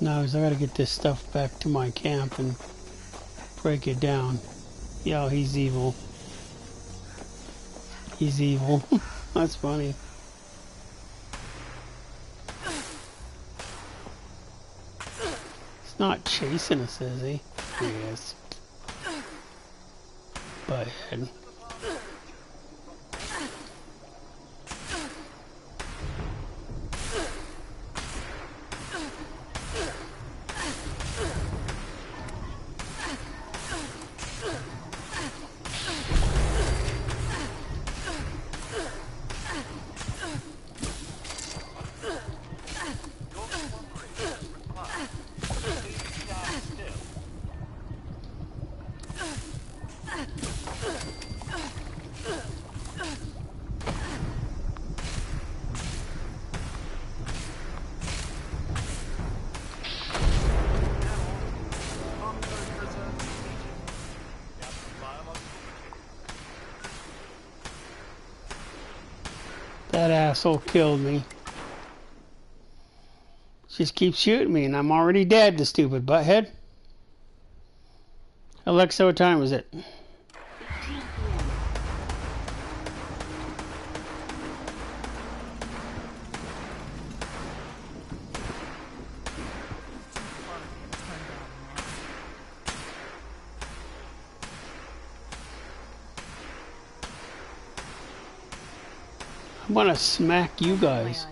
Now is I gotta get this stuff back to my camp and break it down. Yo, he's evil. He's evil. That's funny. He's not chasing us, is he? Yes. Butthead. That asshole killed me. Just keeps shooting me and I'm already dead, the stupid butthead. Alexa, what time is it? I'm gonna smack you guys.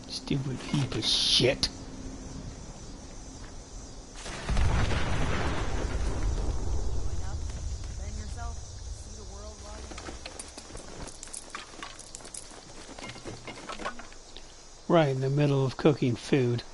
Stupid heap of shit. Right in the middle of cooking food.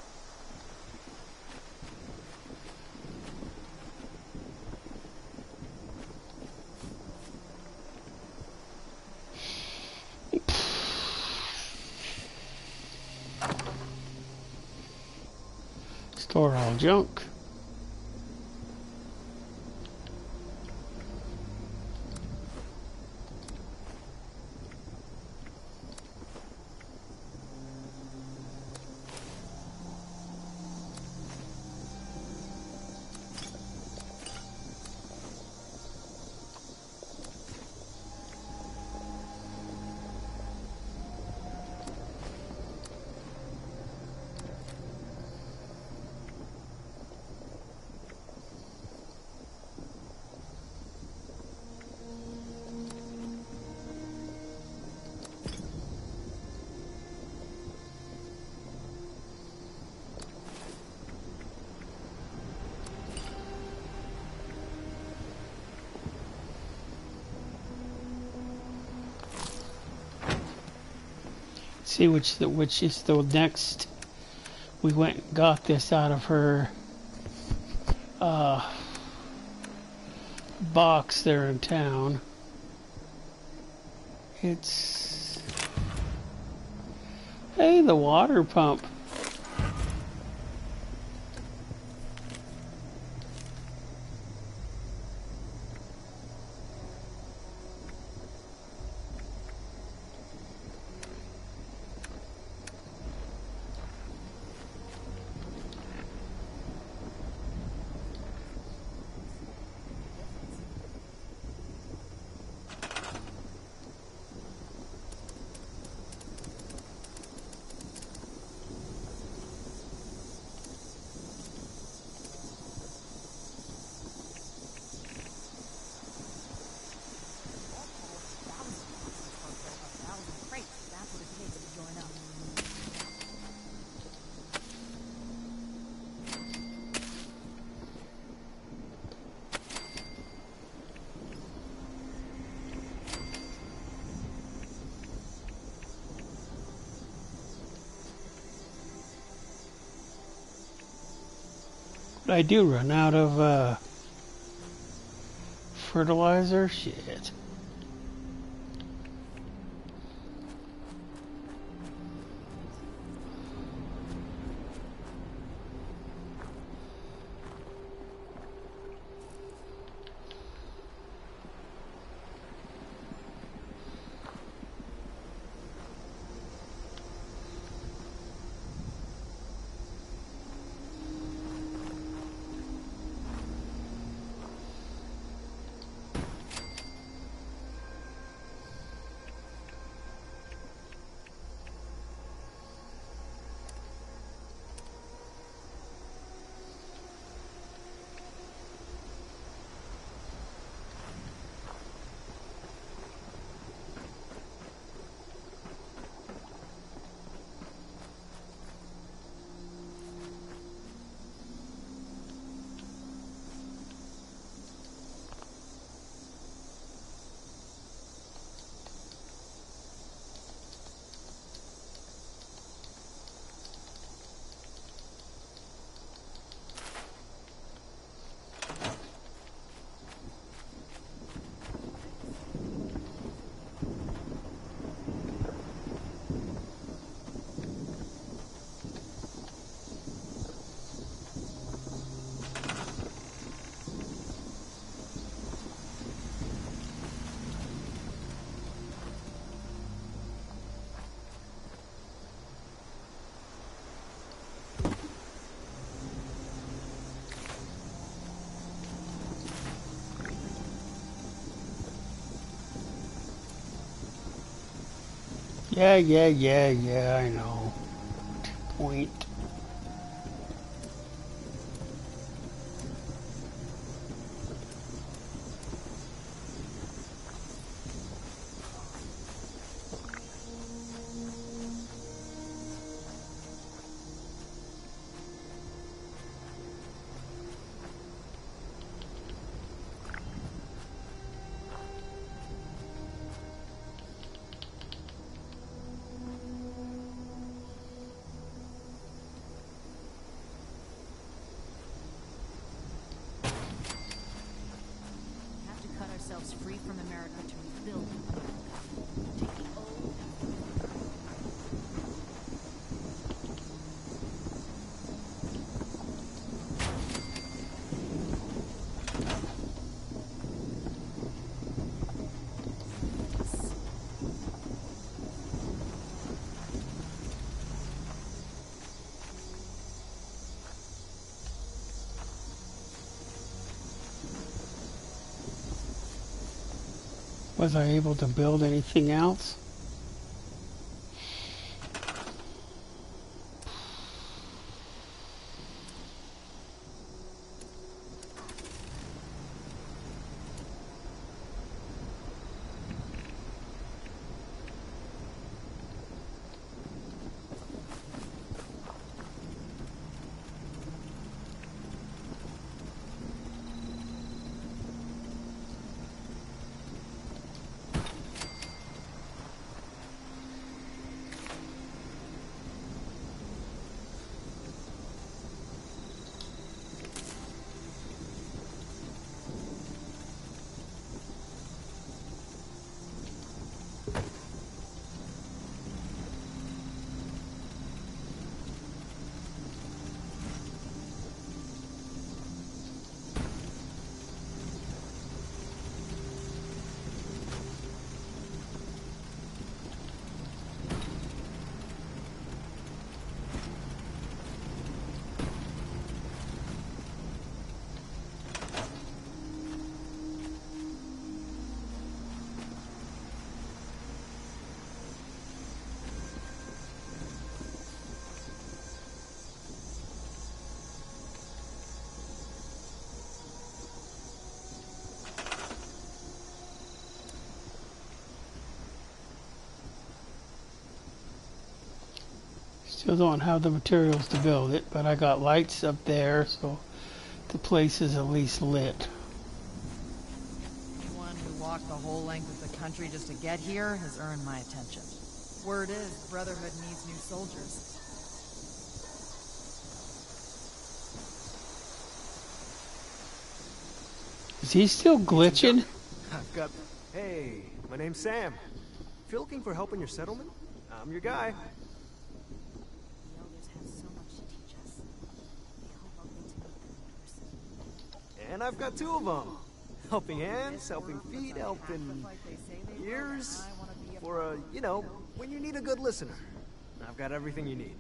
Store all junk. See which is the next. We went and got this out of her box there in town. It's, hey, the water pump. I do run out of fertilizer. Shit. Yeah, I know. Point. Free from America to rebuild America. Take the old Was I able to build anything else? Still don't have the materials to build it, but I got lights up there, so the place is at least lit. Anyone who walked the whole length of the country just to get here has earned my attention. Word is, the Brotherhood needs new soldiers. Is he still glitching? I've got... Hey, my name's Sam. If you're looking for help in your settlement, I'm your guy. The elders have so much to teach us. I hope I'll get to meet them in person. And I've got two of them. Helping hands, helping feet, helping ears. For, you know, when you need a good listener. I've got everything you need.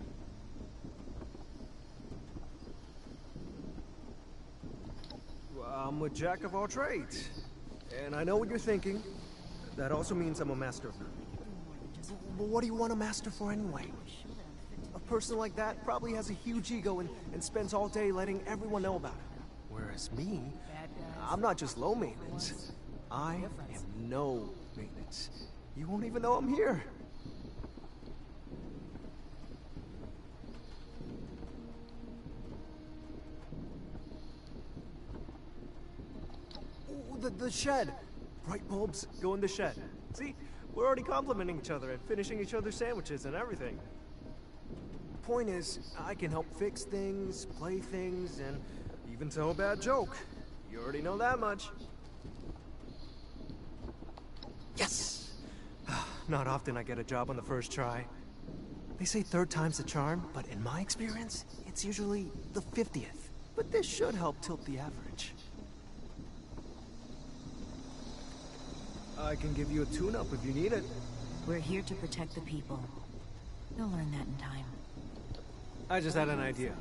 I'm a jack of all trades. And I know what you're thinking. That also means I'm a master of none. But what do you want a master for anyway? A person like that probably has a huge ego and spends all day letting everyone know about it. Whereas me, I'm not just low maintenance. I am no maintenance. You won't even know I'm here. Ooh, the shed. Bright bulbs go in the shed. See, we're already complimenting each other and finishing each other's sandwiches and everything. Point is, I can help fix things, play things, and even tell a bad joke. You already know that much. Yes! Not often I get a job on the first try. They say third time's the charm, but in my experience, it's usually the 50th. But this should help tilt the average. I can give you a tune-up if you need it. We're here to protect the people. You'll learn that in time. I just had an idea.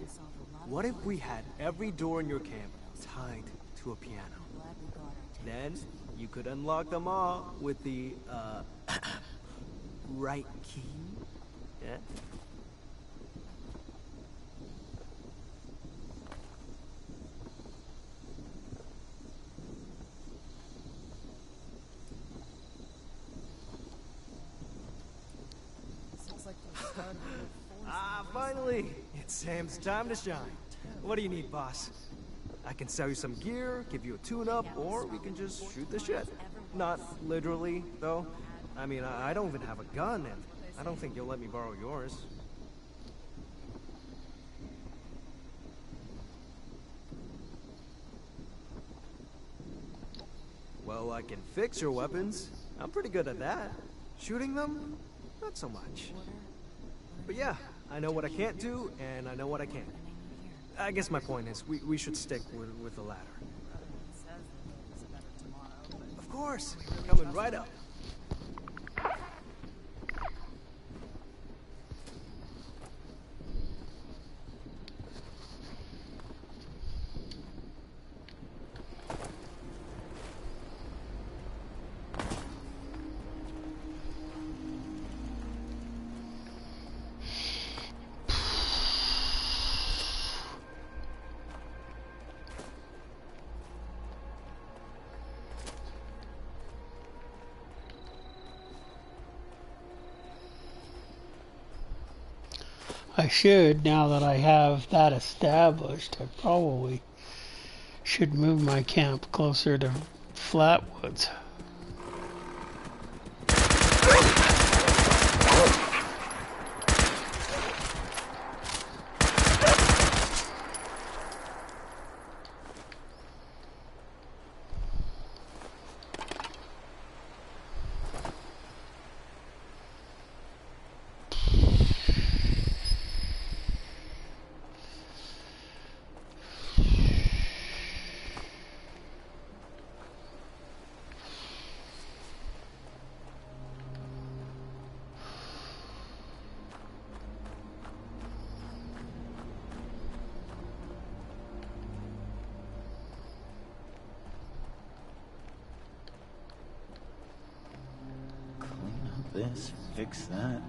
What if we had every door in your camp tied to a piano? Then you could unlock them all with the, right key. Yeah? Finally! It's Sam's time to shine. What do you need, boss? I can sell you some gear, give you a tune-up, or we can just shoot the shit. Not literally, though. I mean, I don't even have a gun, and I don't think you'll let me borrow yours. Well, I can fix your weapons. I'm pretty good at that. Shooting them? Not so much. But yeah, I know what I can't do, and I know what I can. I guess my point is, we should stick with the latter. Of course! Coming right up. I should, now that I have that established, I probably should move my camp closer to Flatwoods. This, fix that.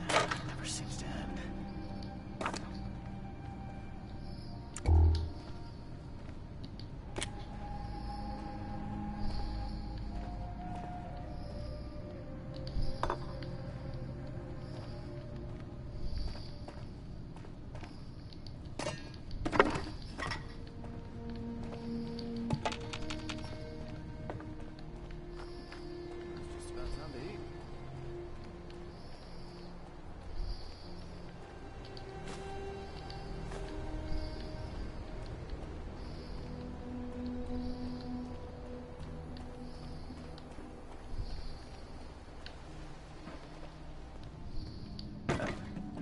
Never seems to end.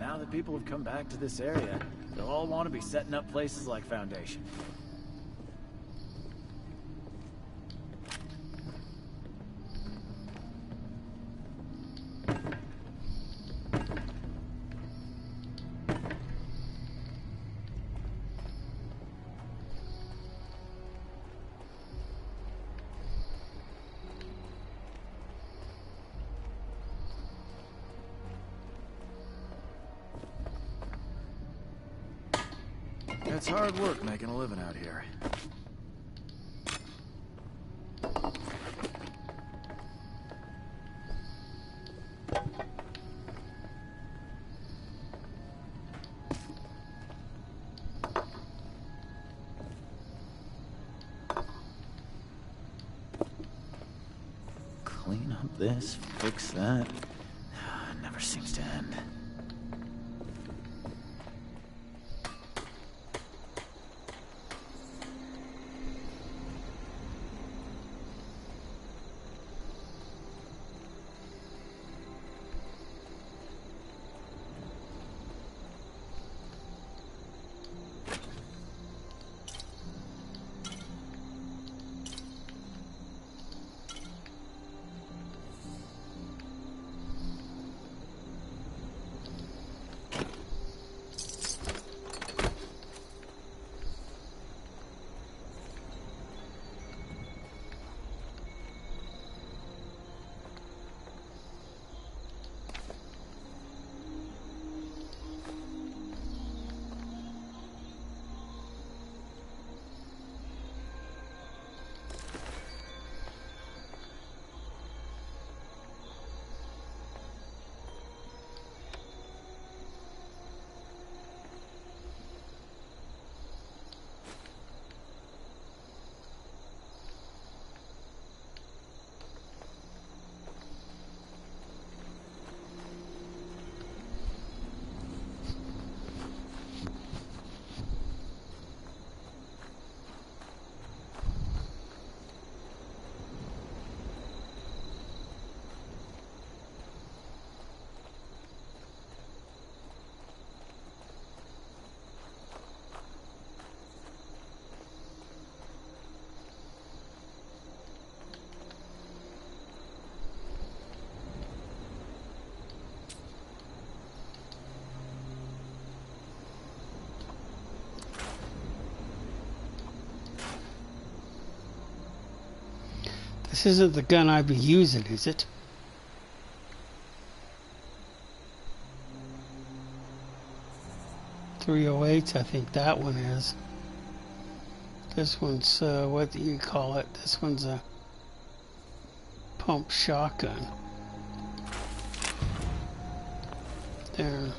now that people have come back to this area, they'll all want to be setting up places like Foundation. It's hard work making a living out here. Clean up this, fix that. Never seems to end. This isn't the gun I'd be using, is it? .308, I think that one is. This one's, what do you call it? This one's a pump shotgun. There.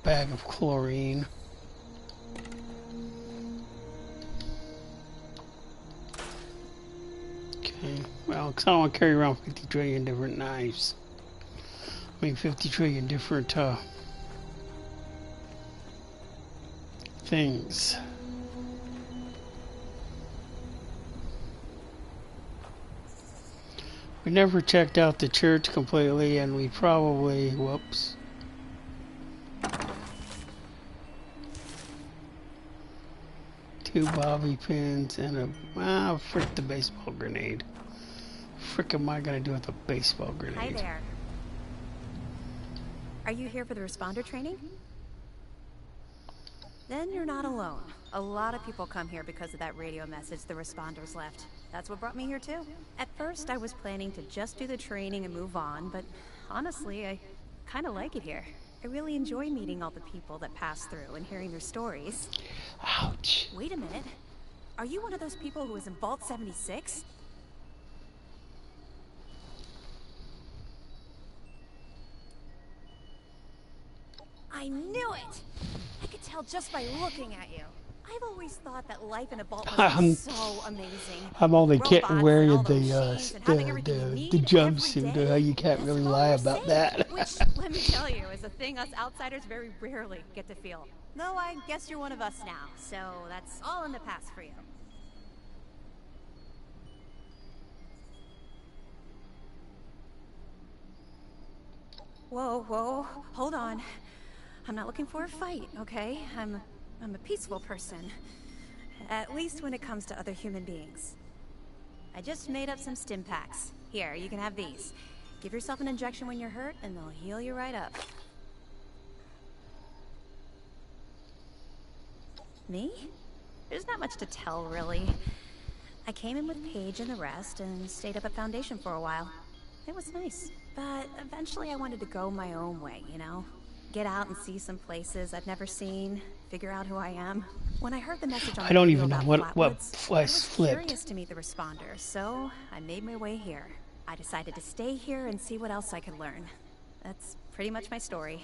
Bag of chlorine. Okay, well, because I don't want to carry around 50 trillion different knives. I mean, 50 trillion different, things. We never checked out the church completely, and we probably, whoops. Two bobby pins and a, frick the baseball grenade. Frick am I gonna do with a baseball grenade? Hi there. Are you here for the responder training? Then you're not alone. A lot of people come here because of that radio message the responders left. That's what brought me here too. At first I was planning to just do the training and move on, but honestly, I kind of like it here. I really enjoy meeting all the people that pass through and hearing their stories. Ouch. Wait a minute. Are you one of those people who was in Vault 76? I knew it! I could tell just by looking at you. I've always thought that life in a vault was so amazing. I'm only Robots wearing and the jumpsuit. You can't really lie about that. Which, let me tell you, is a thing us outsiders very rarely get to feel. Though I guess you're one of us now, so that's all in the past for you. Whoa, whoa, hold on. I'm not looking for a fight, okay? I'm a peaceful person. At least when it comes to other human beings. I just made up some stim packs. Here, you can have these. Give yourself an injection when you're hurt, and they'll heal you right up. Me? There's not much to tell, really. I came in with Paige and the rest, and stayed up at Foundation for a while. It was nice. But eventually I wanted to go my own way, you know? Get out and see some places I've never seen, figure out who I am. When I heard the message on the I don't radio even know about what Flatwoods, I I was flipped. curious to meet the responders, so I made my way here. I decided to stay here and see what else I could learn. That's pretty much my story.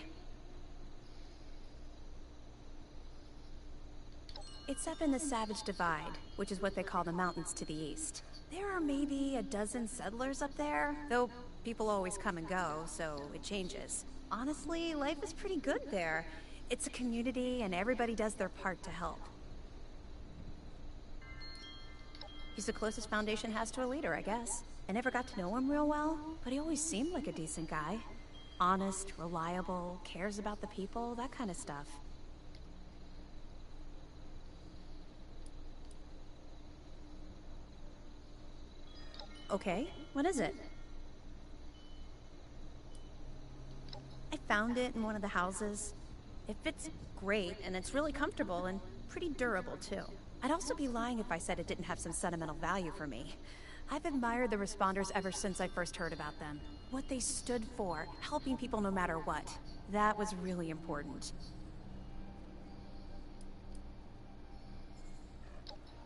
It's up in the Savage Divide, which is what they call the mountains to the east. There are maybe a dozen settlers up there, though people always come and go, so it changes. Honestly, life is pretty good there. It's a community and everybody does their part to help. He's the closest Foundation has to a leader, I guess. I never got to know him real well, but he always seemed like a decent guy. Honest, reliable, cares about the people, that kind of stuff. Okay, what is it? I found it in one of the houses. It fits great, and it's really comfortable and pretty durable, too. I'd also be lying if I said it didn't have some sentimental value for me. I've admired the responders ever since I first heard about them. What they stood for, helping people no matter what. That was really important.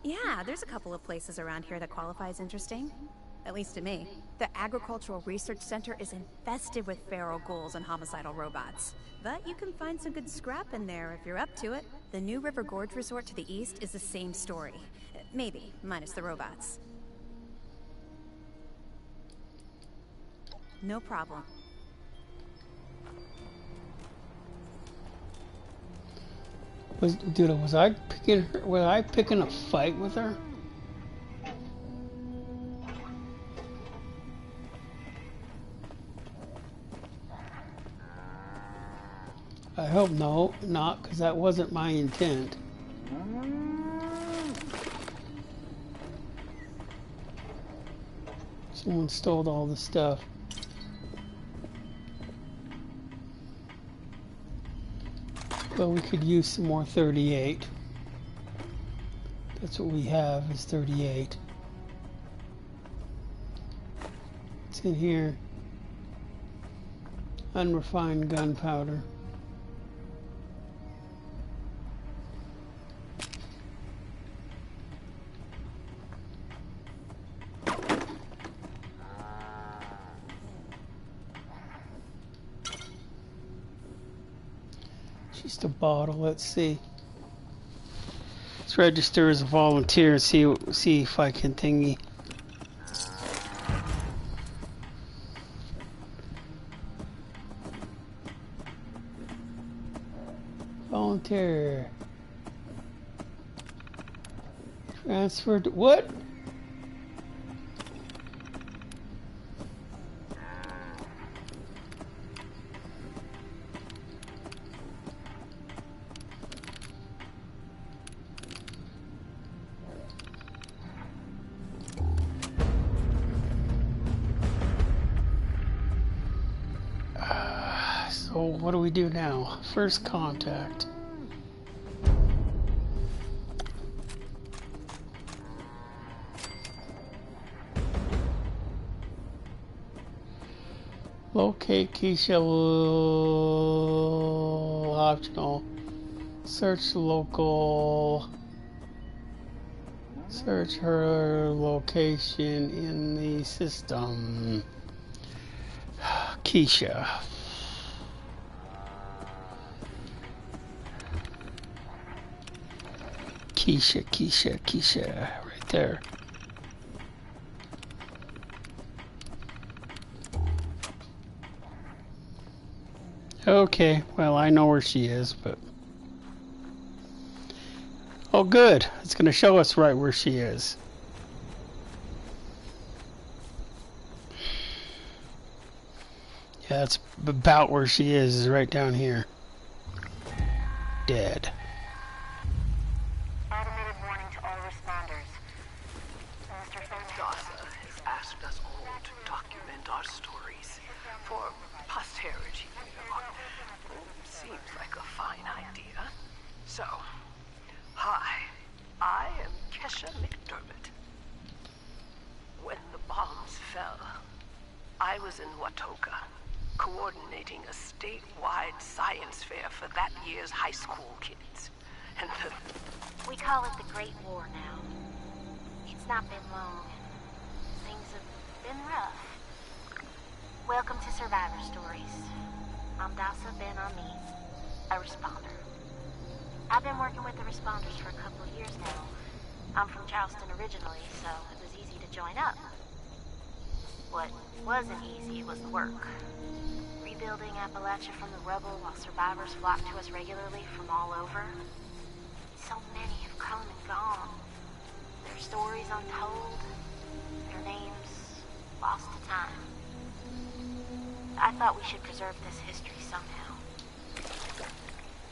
Yeah, there's a couple of places around here that qualify as interesting. At least to me. The Agricultural Research Center is infested with feral ghouls and homicidal robots. But you can find some good scrap in there if you're up to it. The New River Gorge Resort to the east is the same story. Maybe, minus the robots. No problem. Was I picking a fight with her? I hope not, because that wasn't my intent. Someone stole all the stuff. Well, we could use some more 38. That's what we have, is 38. It's in here. Unrefined gunpowder. Just a bottle. Let's see. Let's register as a volunteer and see if I can thingy. Volunteer. Transferred. What? So what do we do now? First contact. Locate Keisha, optional. Search local. Search her location in the system. Keisha. Keisha, right there. Okay, well, I know where she is, but... Oh, good. It's going to show us right where she is. Yeah, that's about where she is right down here. Dead. Automated warning to all responders. Mr. Dasa has asked us all to document our stories for posterity. Seems like a fine idea. So, hi, I am Kesha McDermott. When the bombs fell, I was in Watoka, coordinating a statewide science fair for that year's high school kids. And we call it the Great War now. It's not been long. Things have been rough. Welcome to Survivor Stories. I'm Dasa Ben-Ami, a responder. I've been working with the responders for a couple of years now. I'm from Charleston originally, so it was easy to join up. What wasn't easy was the work. Rebuilding Appalachia from the rubble while survivors flock to us regularly from all over. So many have come and gone. Their stories untold, their names lost to time. I thought we should preserve this history somehow.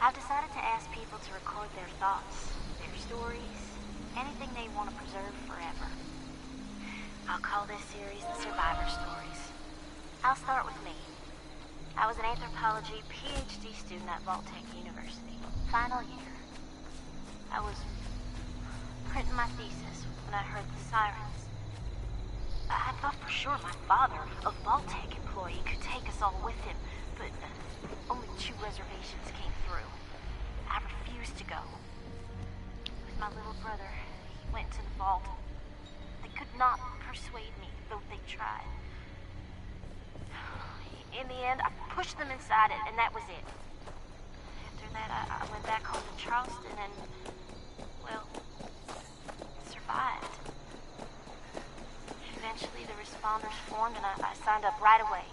I've decided to ask people to record their thoughts, their stories, anything they want to preserve forever. I'll call this series the Survivor Stories. I'll start with me. I was an anthropology PhD student at Vault-Tec University, final year. I was printing my thesis when I heard the sirens. I thought for sure my father, a Vault-Tec employee, could take us all with him, but only 2 reservations came through. I refused to go. With my little brother, he went to the vault. They could not persuade me, though they tried. In the end, I pushed them inside it, and that was it. After that, I went back home to Charleston and, well, survived. Eventually, the responders formed, and I signed up right away.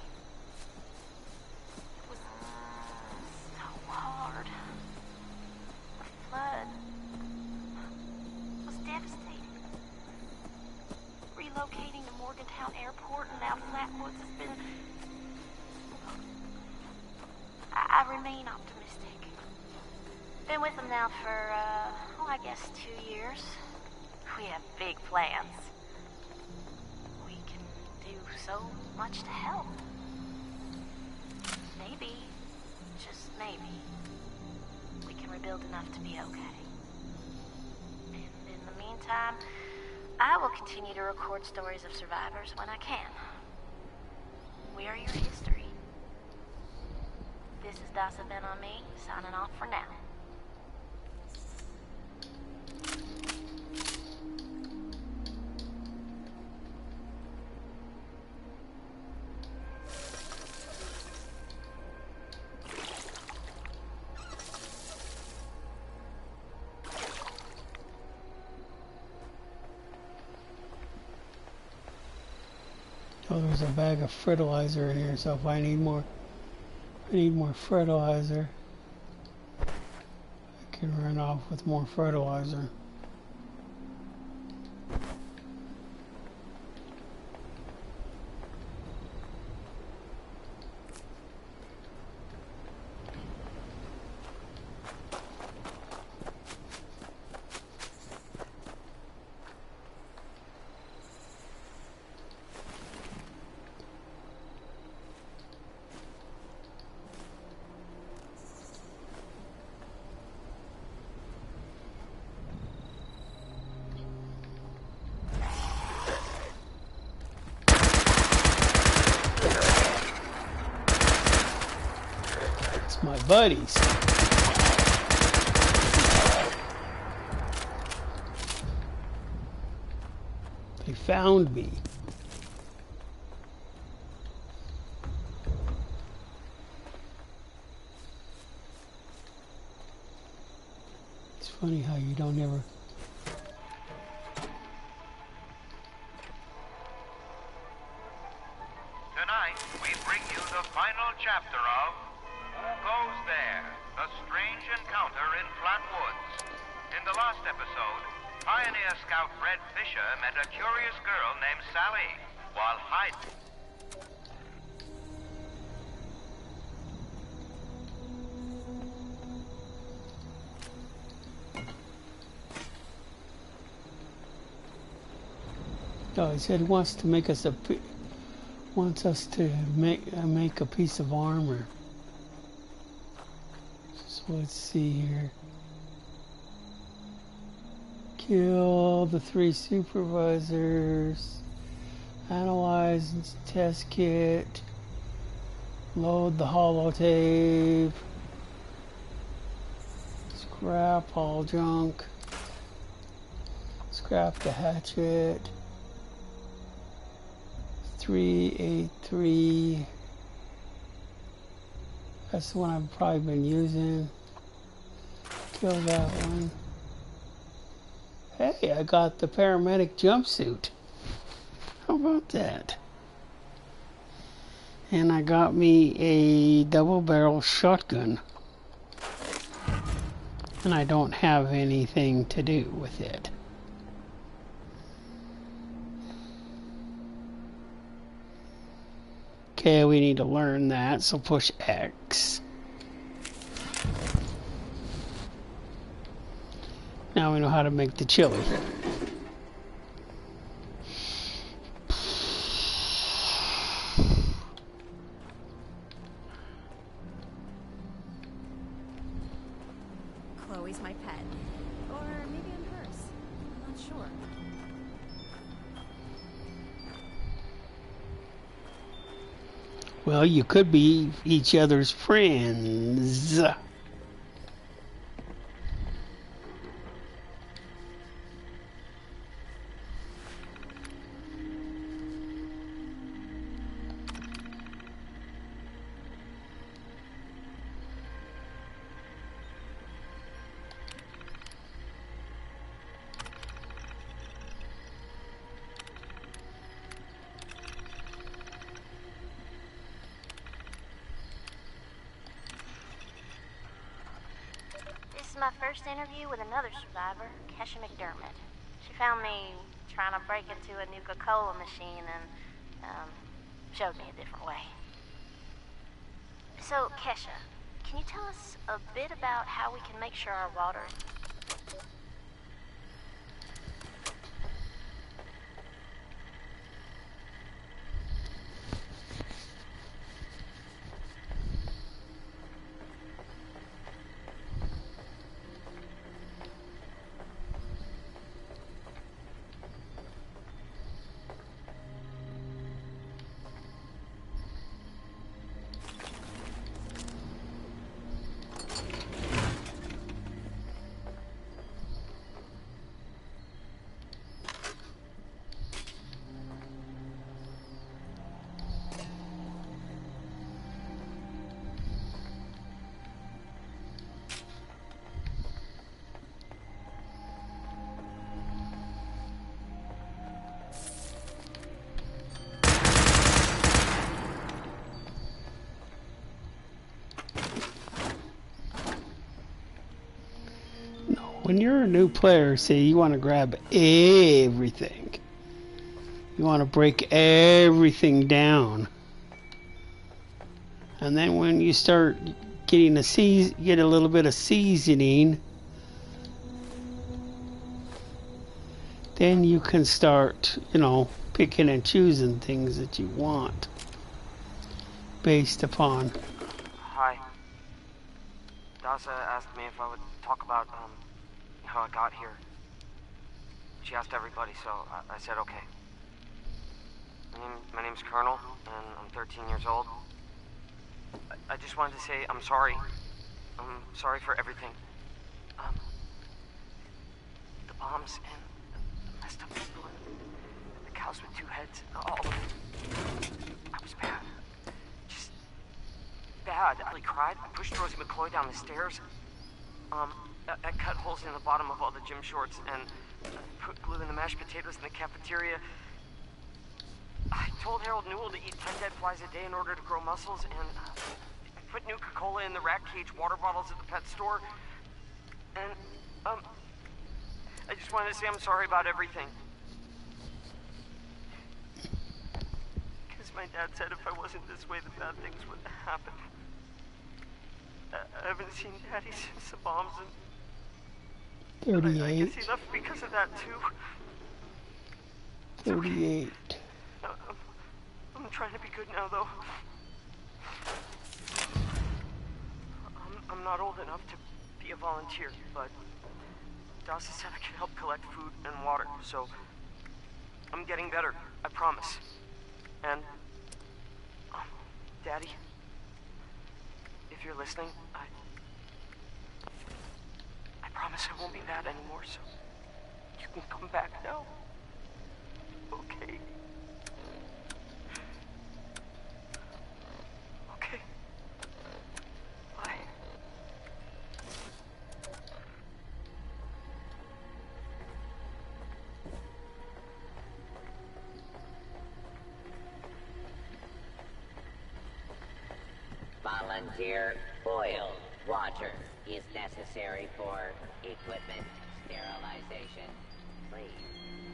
It was so hard. The flood was devastating. Relocating to Morgantown Airport and now Flatwoods has been... I remain optimistic. Been with them now for, I guess 2 years. We have big plans. We can do so much to help. Maybe, just maybe, we can rebuild enough to be okay. And in the meantime, I will continue to record stories of survivors when I can. We are your history. This is Dasa Ben-Ami, signing off for now. Oh, there's a bag of fertilizer in here, so if I need more fertilizer, I can run off with more fertilizer. My buddies. They found me. It's funny how you don't ever... Tonight, we bring you the final chapter of Who Goes There? A Strange Encounter in Flatwoods. In the last episode, Pioneer Scout Fred Fisher met a curious girl named Sally while hiding. No, he said he wants to make us wants us to make a piece of armor. So let's see here. Kill the 3 supervisors. Analyze and test kit. Load the holotape. Scrap all junk. Scrap the hatchet. 383. That's the one I've probably been using. Kill that one. Hey, I got the paramedic jumpsuit. How about that? And I got me a double barrel shotgun. And I don't have anything to do with it. Okay, we need to learn that, so push X. Now we know how to make the chili. Chloe's my pet. Or maybe I'm hers. I'm not sure. Well, you could be each other's friends. This is my first interview with another survivor, Kesha McDermott. She found me trying to break into a Nuka-Cola machine and, showed me a different way. So, Kesha, can you tell us a bit about how we can make sure our water... When you're a new player, see, you want to grab everything. You want to break everything down. And then when you start getting get a little bit of seasoning, then you can start, you know, picking and choosing things that you want based upon. Hi. Daza asked me if I would talk about, how I got here. She asked everybody, so I said okay. My name's Colonel, and I'm 13 years old. I just wanted to say I'm sorry. I'm sorry for everything. The bombs and the messed up people and the cows with 2 heads, all of it. I was bad. Just bad. I really cried. I pushed Rosie McCloy down the stairs. I cut holes in the bottom of all the gym shorts and put glue in the mashed potatoes in the cafeteria. I told Harold Newell to eat 10 dead flies a day in order to grow muscles, and I put Nuka-Cola in the rat cage water bottles at the pet store. And, I just wanted to say I'm sorry about everything. Because my dad said if I wasn't this way, the bad things would happen. I haven't seen Daddy since the bombs, and 38. I guess he left because of that too. 38. I'm trying to be good now, though. I'm not old enough to be a volunteer, but Dawson said I can help collect food and water, so I'm getting better, I promise. And, Daddy, if you're listening, I promise I won't be bad anymore, so you can come back now. Okay? Okay. Bye. Volunteer oil, water is necessary for equipment sterilization. Please,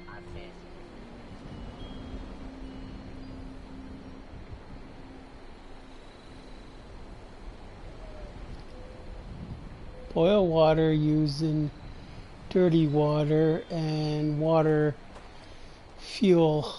assist. Boil water using dirty water and water fuel.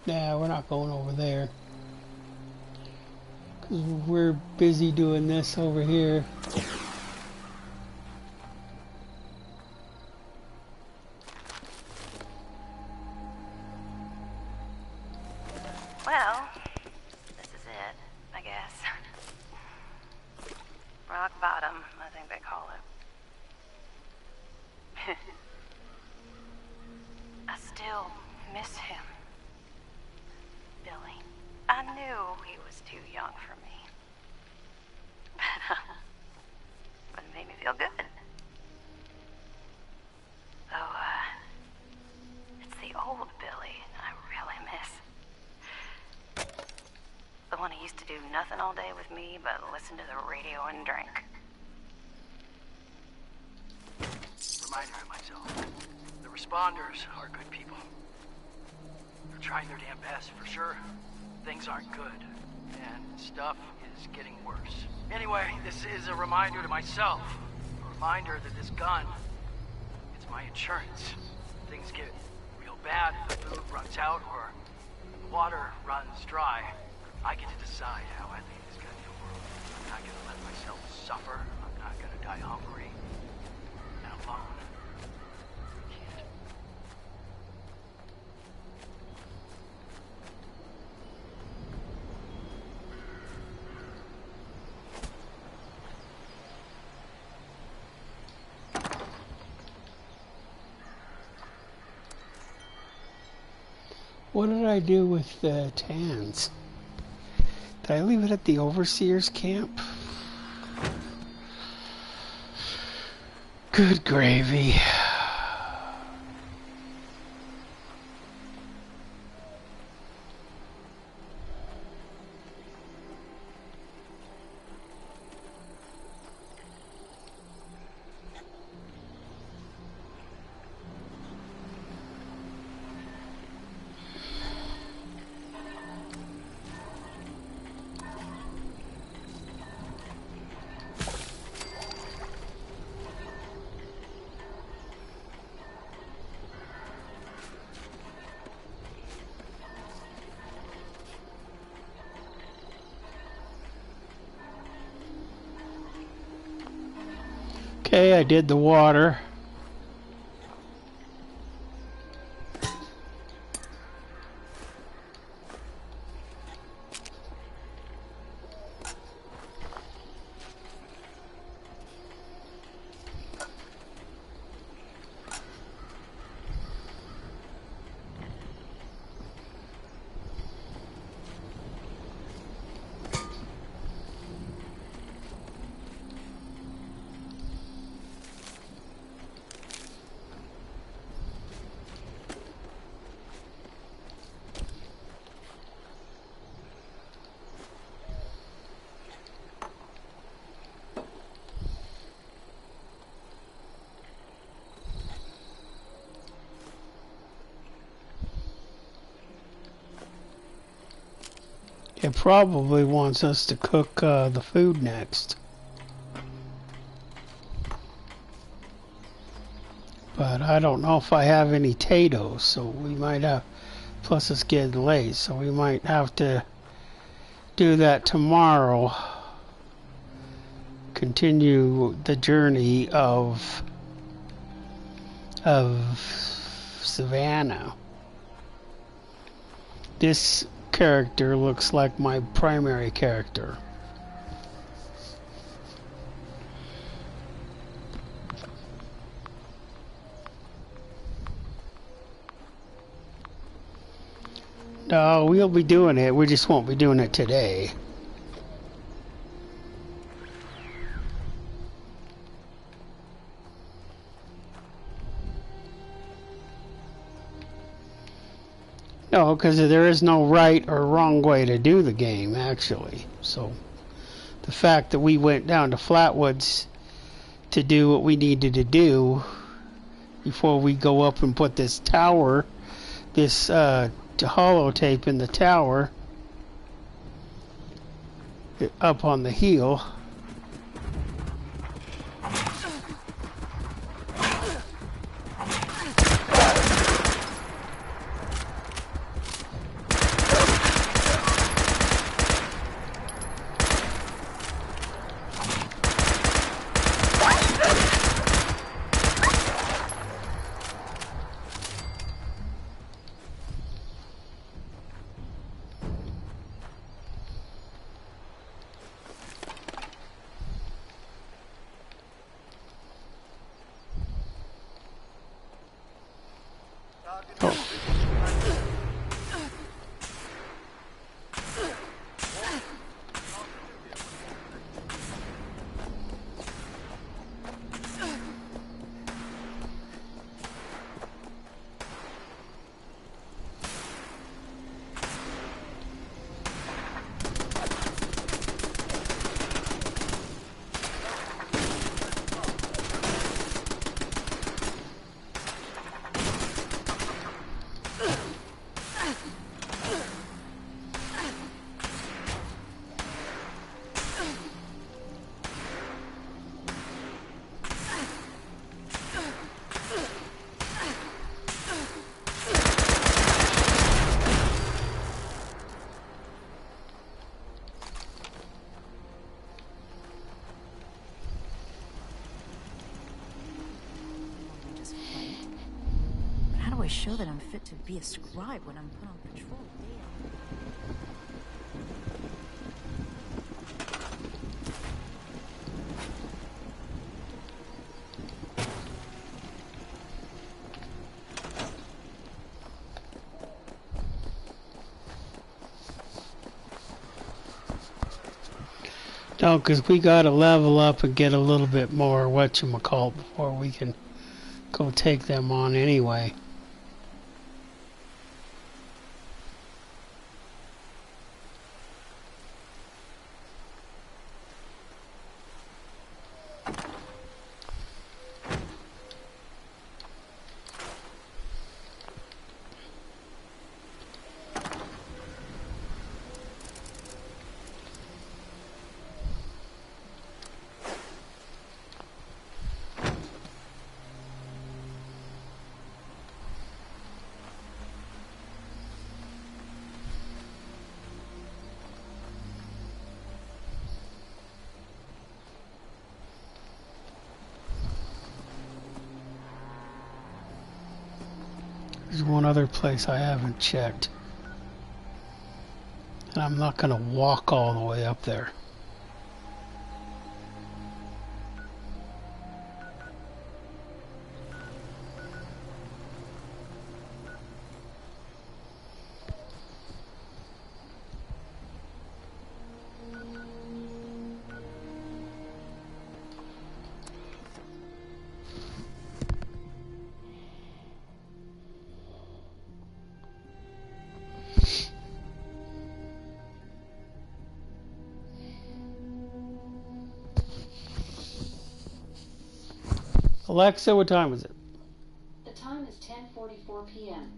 Nah, we're not going over there. Because we're busy doing this over here. Well, this is it, I guess. Rock bottom, I think they call it. I still miss him. Billy. I knew he was too young for me. But it made me feel good. Though, it's the old Billy I really miss. The one who used to do nothing all day with me but listen to the radio and drink. Reminder to myself. The responders are good people. They're trying their damn best, for sure. Things aren't good, and stuff is getting worse. Anyway, this is a reminder to myself. A reminder that this gun, it's my insurance. Things get real bad, the food runs out, or the water runs dry. I get to decide how I leave this goddamn world. I'm not gonna let myself suffer. I'm not gonna die hungry and alone. What did I do with the Tans? Did I leave it at the Overseer's camp? Good gravy. Okay, I did the water. It probably wants us to cook the food next. But I don't know if I have any potatoes, so we might have, plus it's getting late, so we might have to do that tomorrow. Continue the journey of Savannah. This character looks like my primary character. No, we'll be doing it. We just won't be doing it today. No, because there is no right or wrong way to do the game, actually. So, the fact that we went down to Flatwoods to do what we needed to do before we go up and put this tower, this holotape in the tower up on the hill. Show that I'm fit to be a scribe when I'm put on patrol No, because we gotta level up and get a little bit more whatchamacallit before we can go take them on anyway. There's one other place I haven't checked. And I'm not going to walk all the way up there. Alexa, what time is it? The time is 10:44 p.m.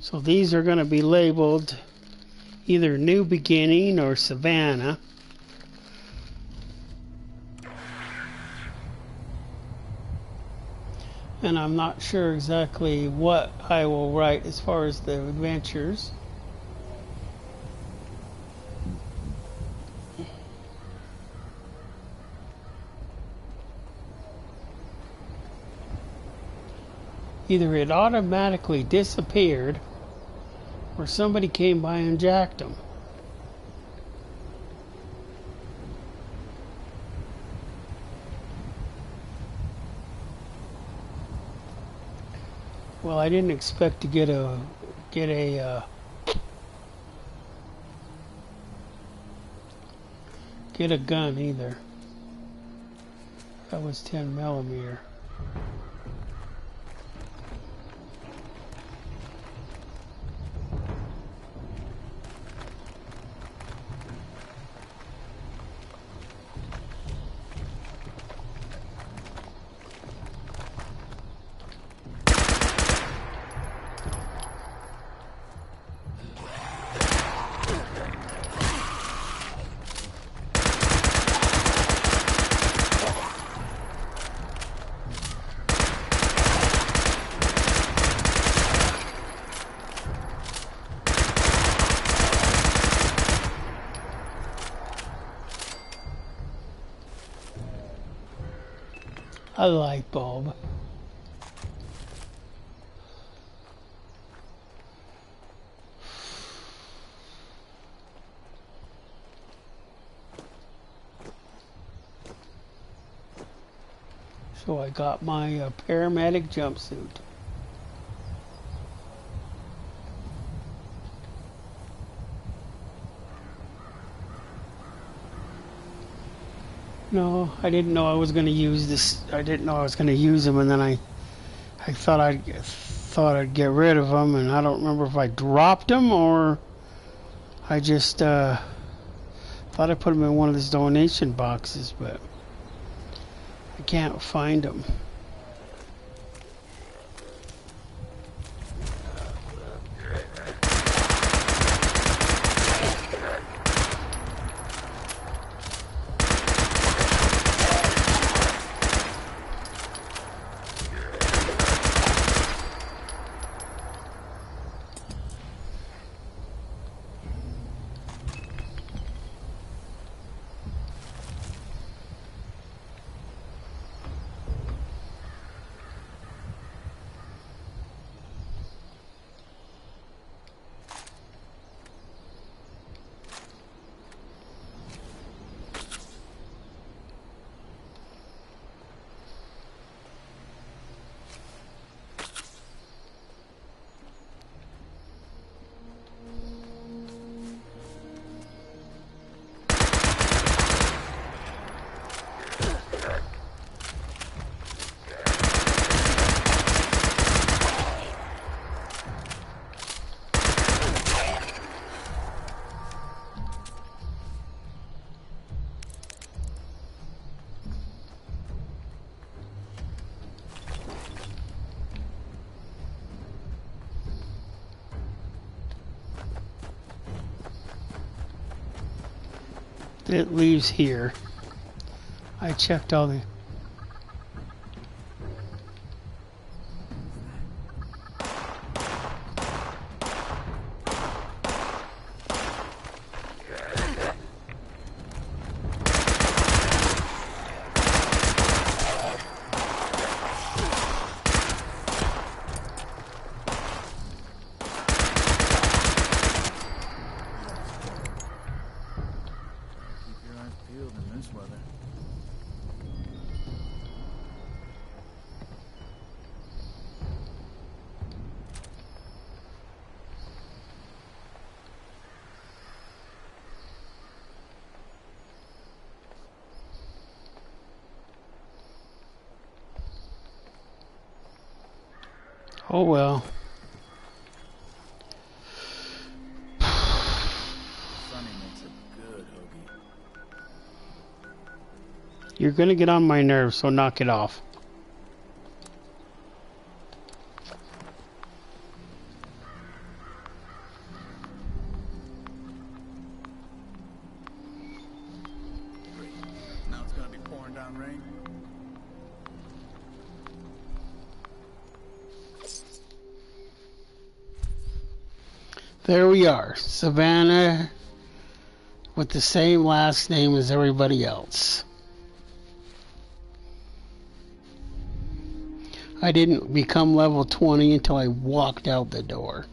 So these are going to be labeled either New Beginning or Savannah. And I'm not sure exactly what I will write as far as the adventures. Either it automatically disappeared or somebody came by and jacked them. Well, I didn't expect to get a gun either. That was 10mm. A light bulb. So I got my paramedic jumpsuit. No, I didn't know I was going to use this. I didn't know I was going to use them, and then I thought I'd get rid of them, and I don't remember if I dropped them or I just thought I put them in one of these donation boxes, but I can't find them. It leaves here. I checked all the... Oh well. Sunny makes a good hoagie. You're gonna get on my nerves, so knock it off. on, Rain? There we are, Savannah, with the same last name as everybody else. I didn't become level 20 until I walked out the door.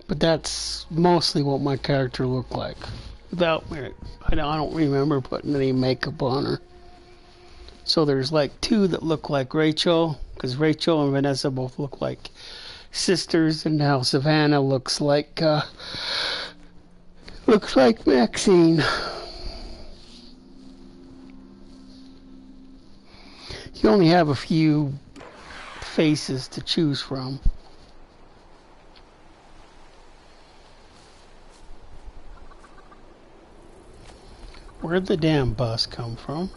But that's mostly what my character looked like. I don't remember putting any makeup on her. So there's like two that look like Rachel, because Rachel and Vanessa both look like sisters, and now Savannah looks like Maxine. You only have a few faces to choose from. Where'd the damn bus come from?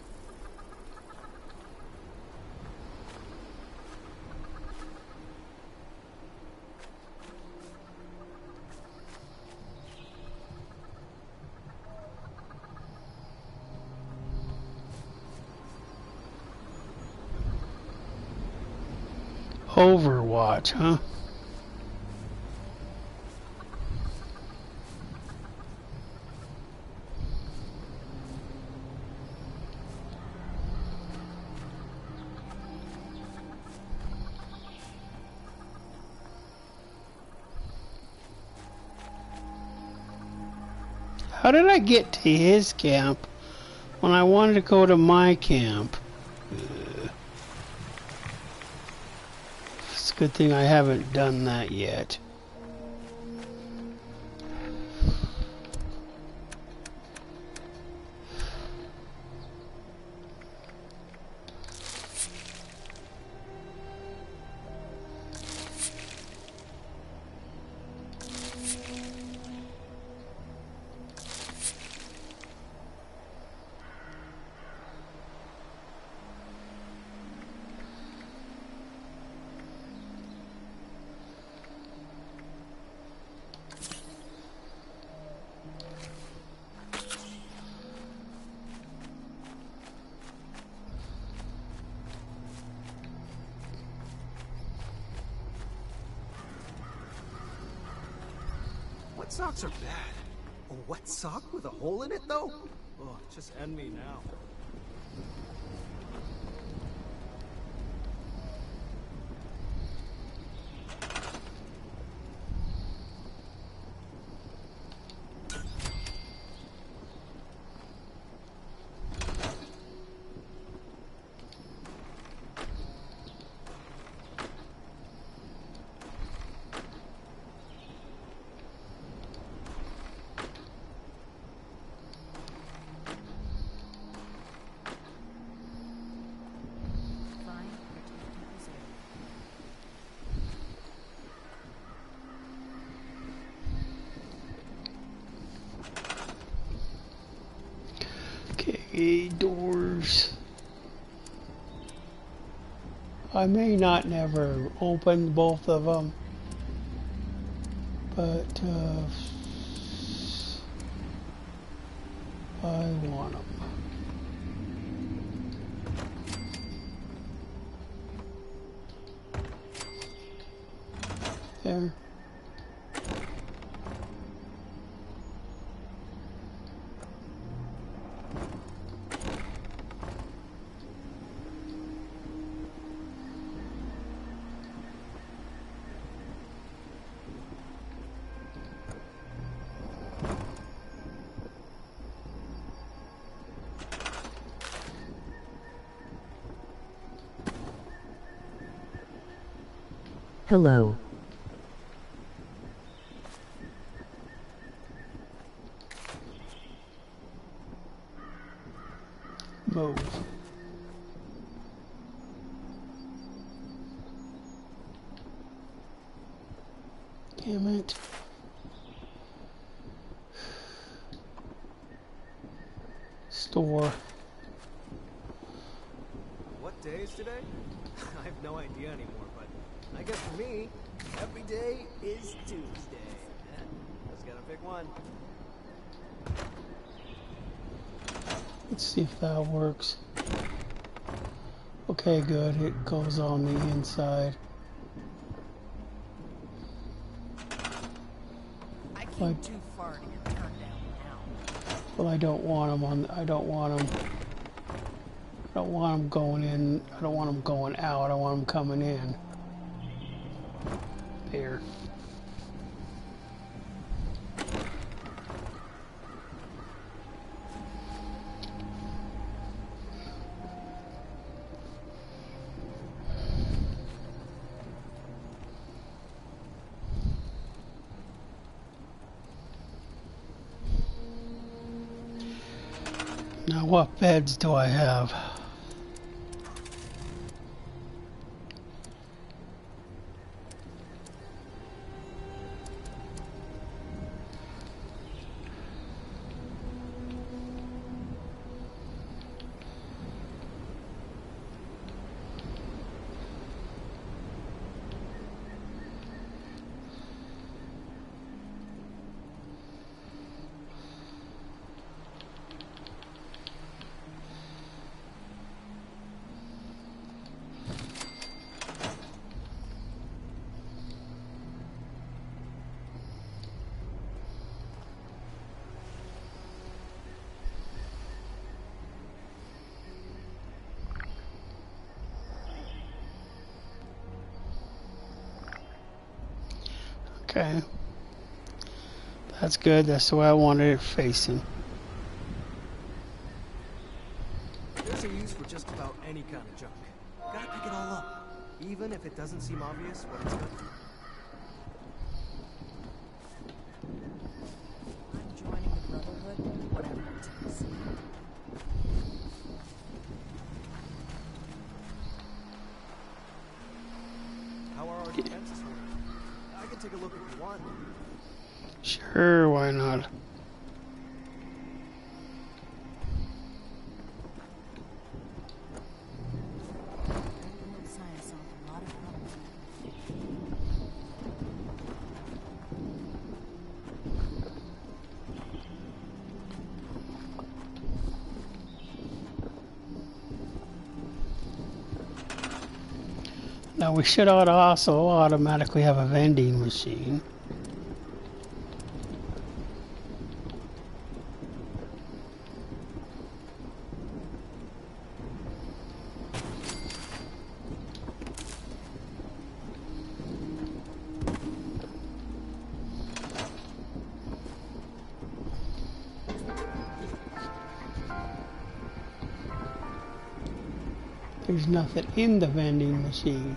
Overwatch, huh? How did I get to his camp when I wanted to go to my camp? It's a good thing I haven't done that yet. Wet socks are bad. A wet sock with a hole in it, though? Oh, just end me now. Okay, doors. I may not never open both of them, but I want them. There. Hello. Move. Damn it. Store. What day is today? I have no idea anymore, but I guess for me, every day is Tuesday. Just gotta pick one. Let's see if that works. Okay, good. It goes on the inside. I came too far to get turned down now. Well, I don't want them on. I don't want them going in. I don't want them going out. I want them coming in. There. Now, what beds do I have? Okay. That's good. That's the way I wanted it facing. There's a use for just about any kind of junk. Gotta pick it all up, even if it doesn't seem obvious what it's good for. I'm joining the Brotherhood, whatever it takes. How are our defenses working? I can take a look if you want. Sure, why not? Now we should also automatically have a vending machine. There's nothing in the vending machine.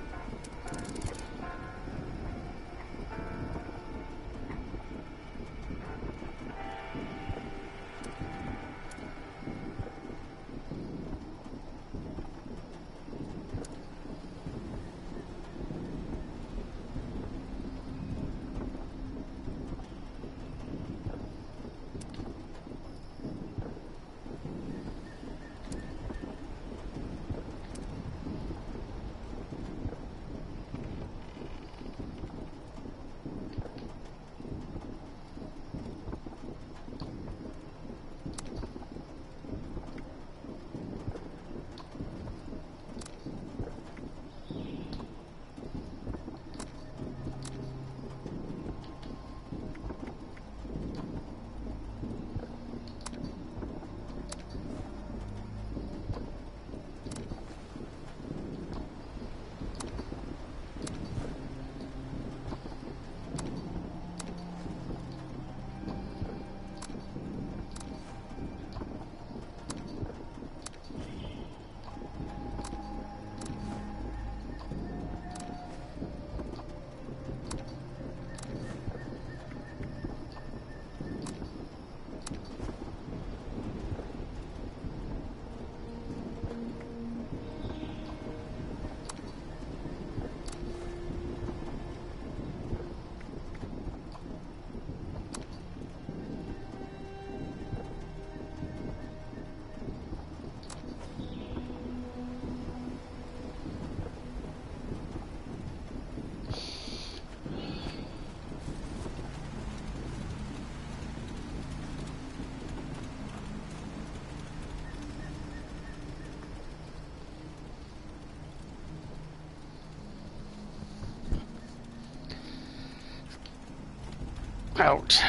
Ouch.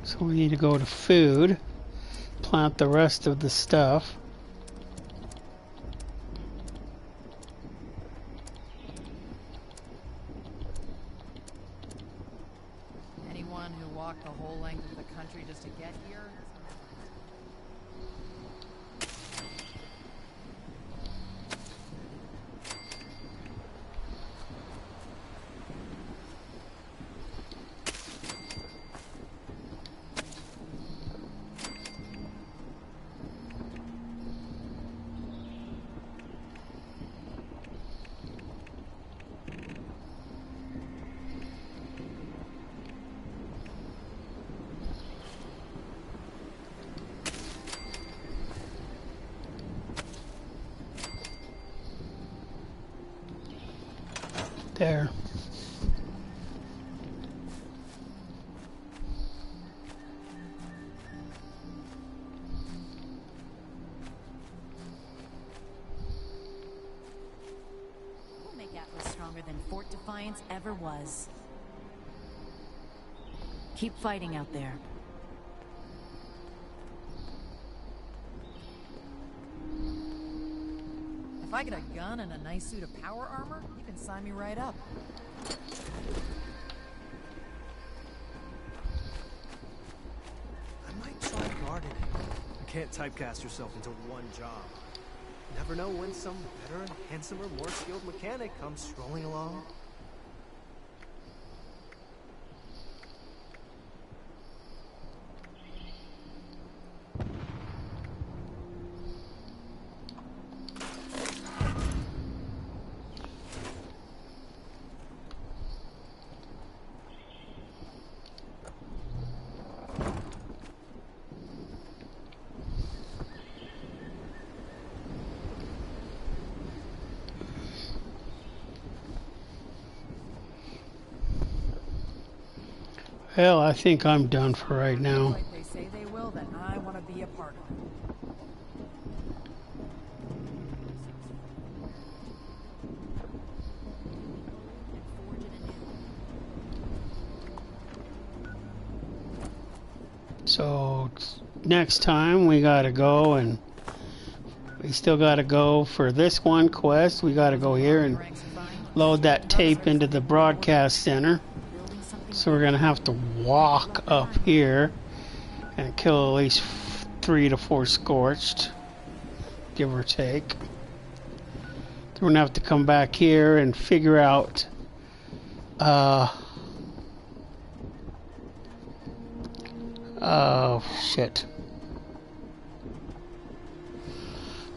So we need to go to food, plant the rest of the stuff. Anyone who walked the whole length of the country just to get here? There. We'll make Atlas stronger than Fort Defiance ever was. Keep fighting out there. If I get a gun and a nice suit of power armor, you can sign me right up. I might try gardening. You can't typecast yourself into one job. Never know when some better and handsomer, more skilled mechanic comes strolling along. Well, I think I'm done for right now. Like they say they will, then I want to be a part of it. So next time we gotta go, and we still gotta go for this one quest. We gotta go here and load that tape into the broadcast center. So we're gonna have to walk up here and kill at least 3 to 4 scorched, give or take. Then we're gonna have to come back here and figure out oh shit.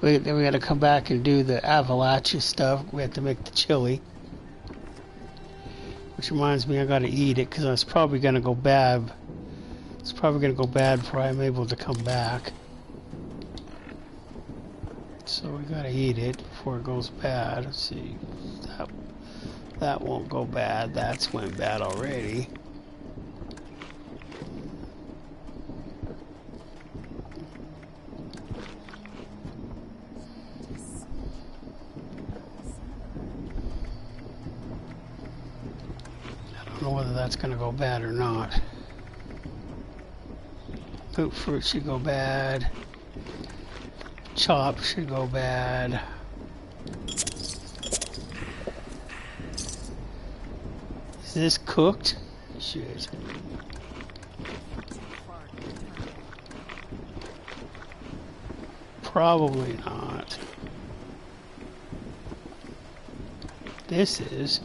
Then we gotta come back and do the Appalachia stuff. We have to make the chili. Which reminds me, I gotta eat it because it's probably gonna go bad. It's probably gonna go bad before I'm able to come back. So we gotta eat it before it goes bad. Let's see. That won't go bad. That's went bad already. I don't know whether that's going to go bad or not. Boot fruit should go bad. Chop should go bad. Is this cooked? Shit. Probably not. This is.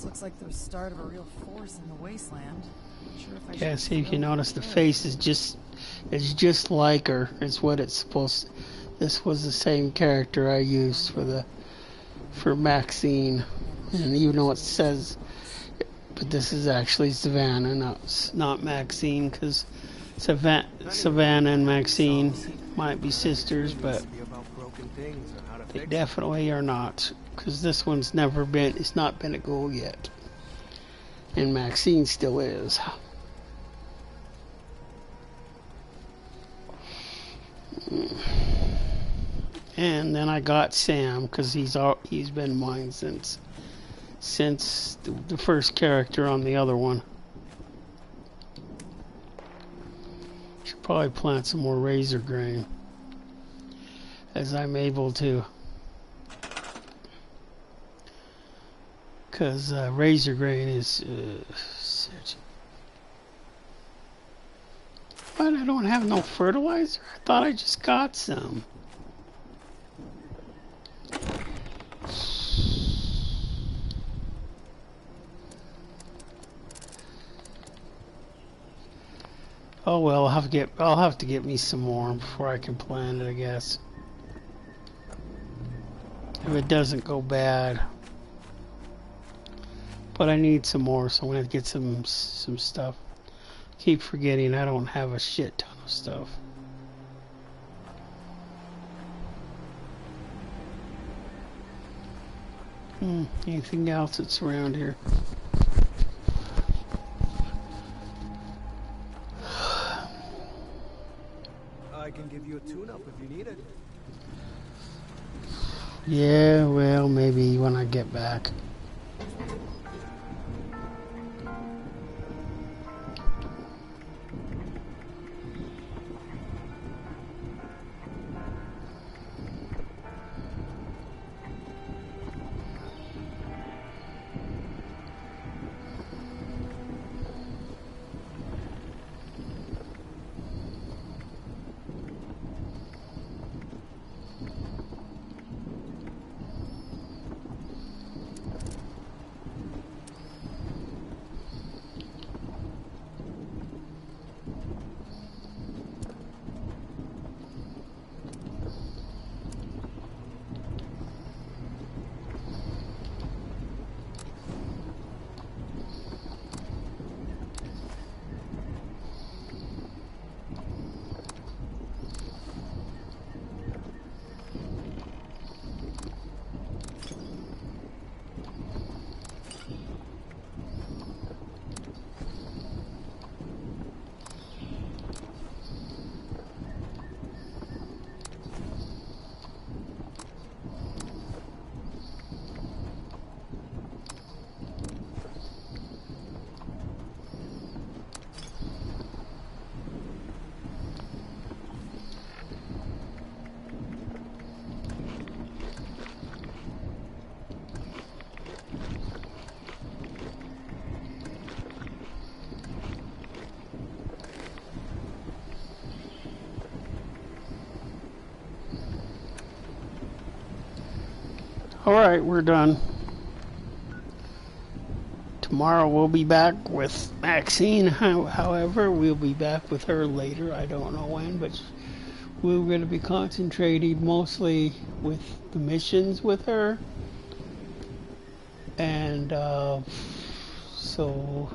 This looks like the start of a real force in the wasteland. Not sure if I Yeah, should see if you film notice the here. face is just like her. It's what it's supposed to. This was the same character I used for Maxine. And even though it says, but this is actually Savannah, not Maxine, because Savannah and Maxine might be sisters, but they definitely are not, because this one's it's not been a goal yet. And Maxine still is. And then I got Sam, because he's been mine since the first character on the other one. Should probably plant some more razor grain as I'm able to, because razor grain is What? I don't have no fertilizer? I thought I just got some. Oh well, I'll have to get me some more before I can plant it, I guess. If it doesn't go bad. But I need some more, so I'm gonna have to get some stuff. Keep forgetting I don't have a shit ton of stuff. Anything else that's around here? I can give you a tune-up if you need it. Yeah, well, maybe when I get back. Alright, we're done. Tomorrow we'll be back with Maxine. However, we'll be back with her later. I don't know when, but we're going to be concentrating mostly with the missions with her. And so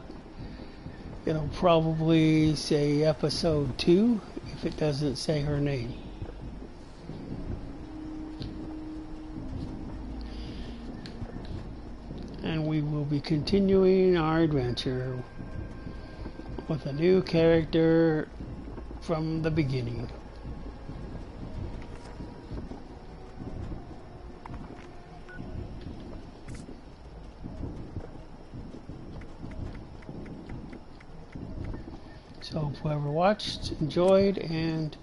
it'll probably say episode 2 if it doesn't say her name. And we will be continuing our adventure with a new character from the beginning. So whoever watched, enjoyed, and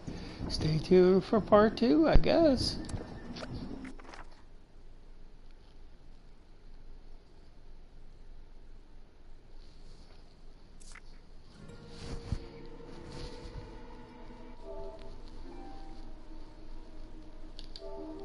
stay tuned for part 2, I guess.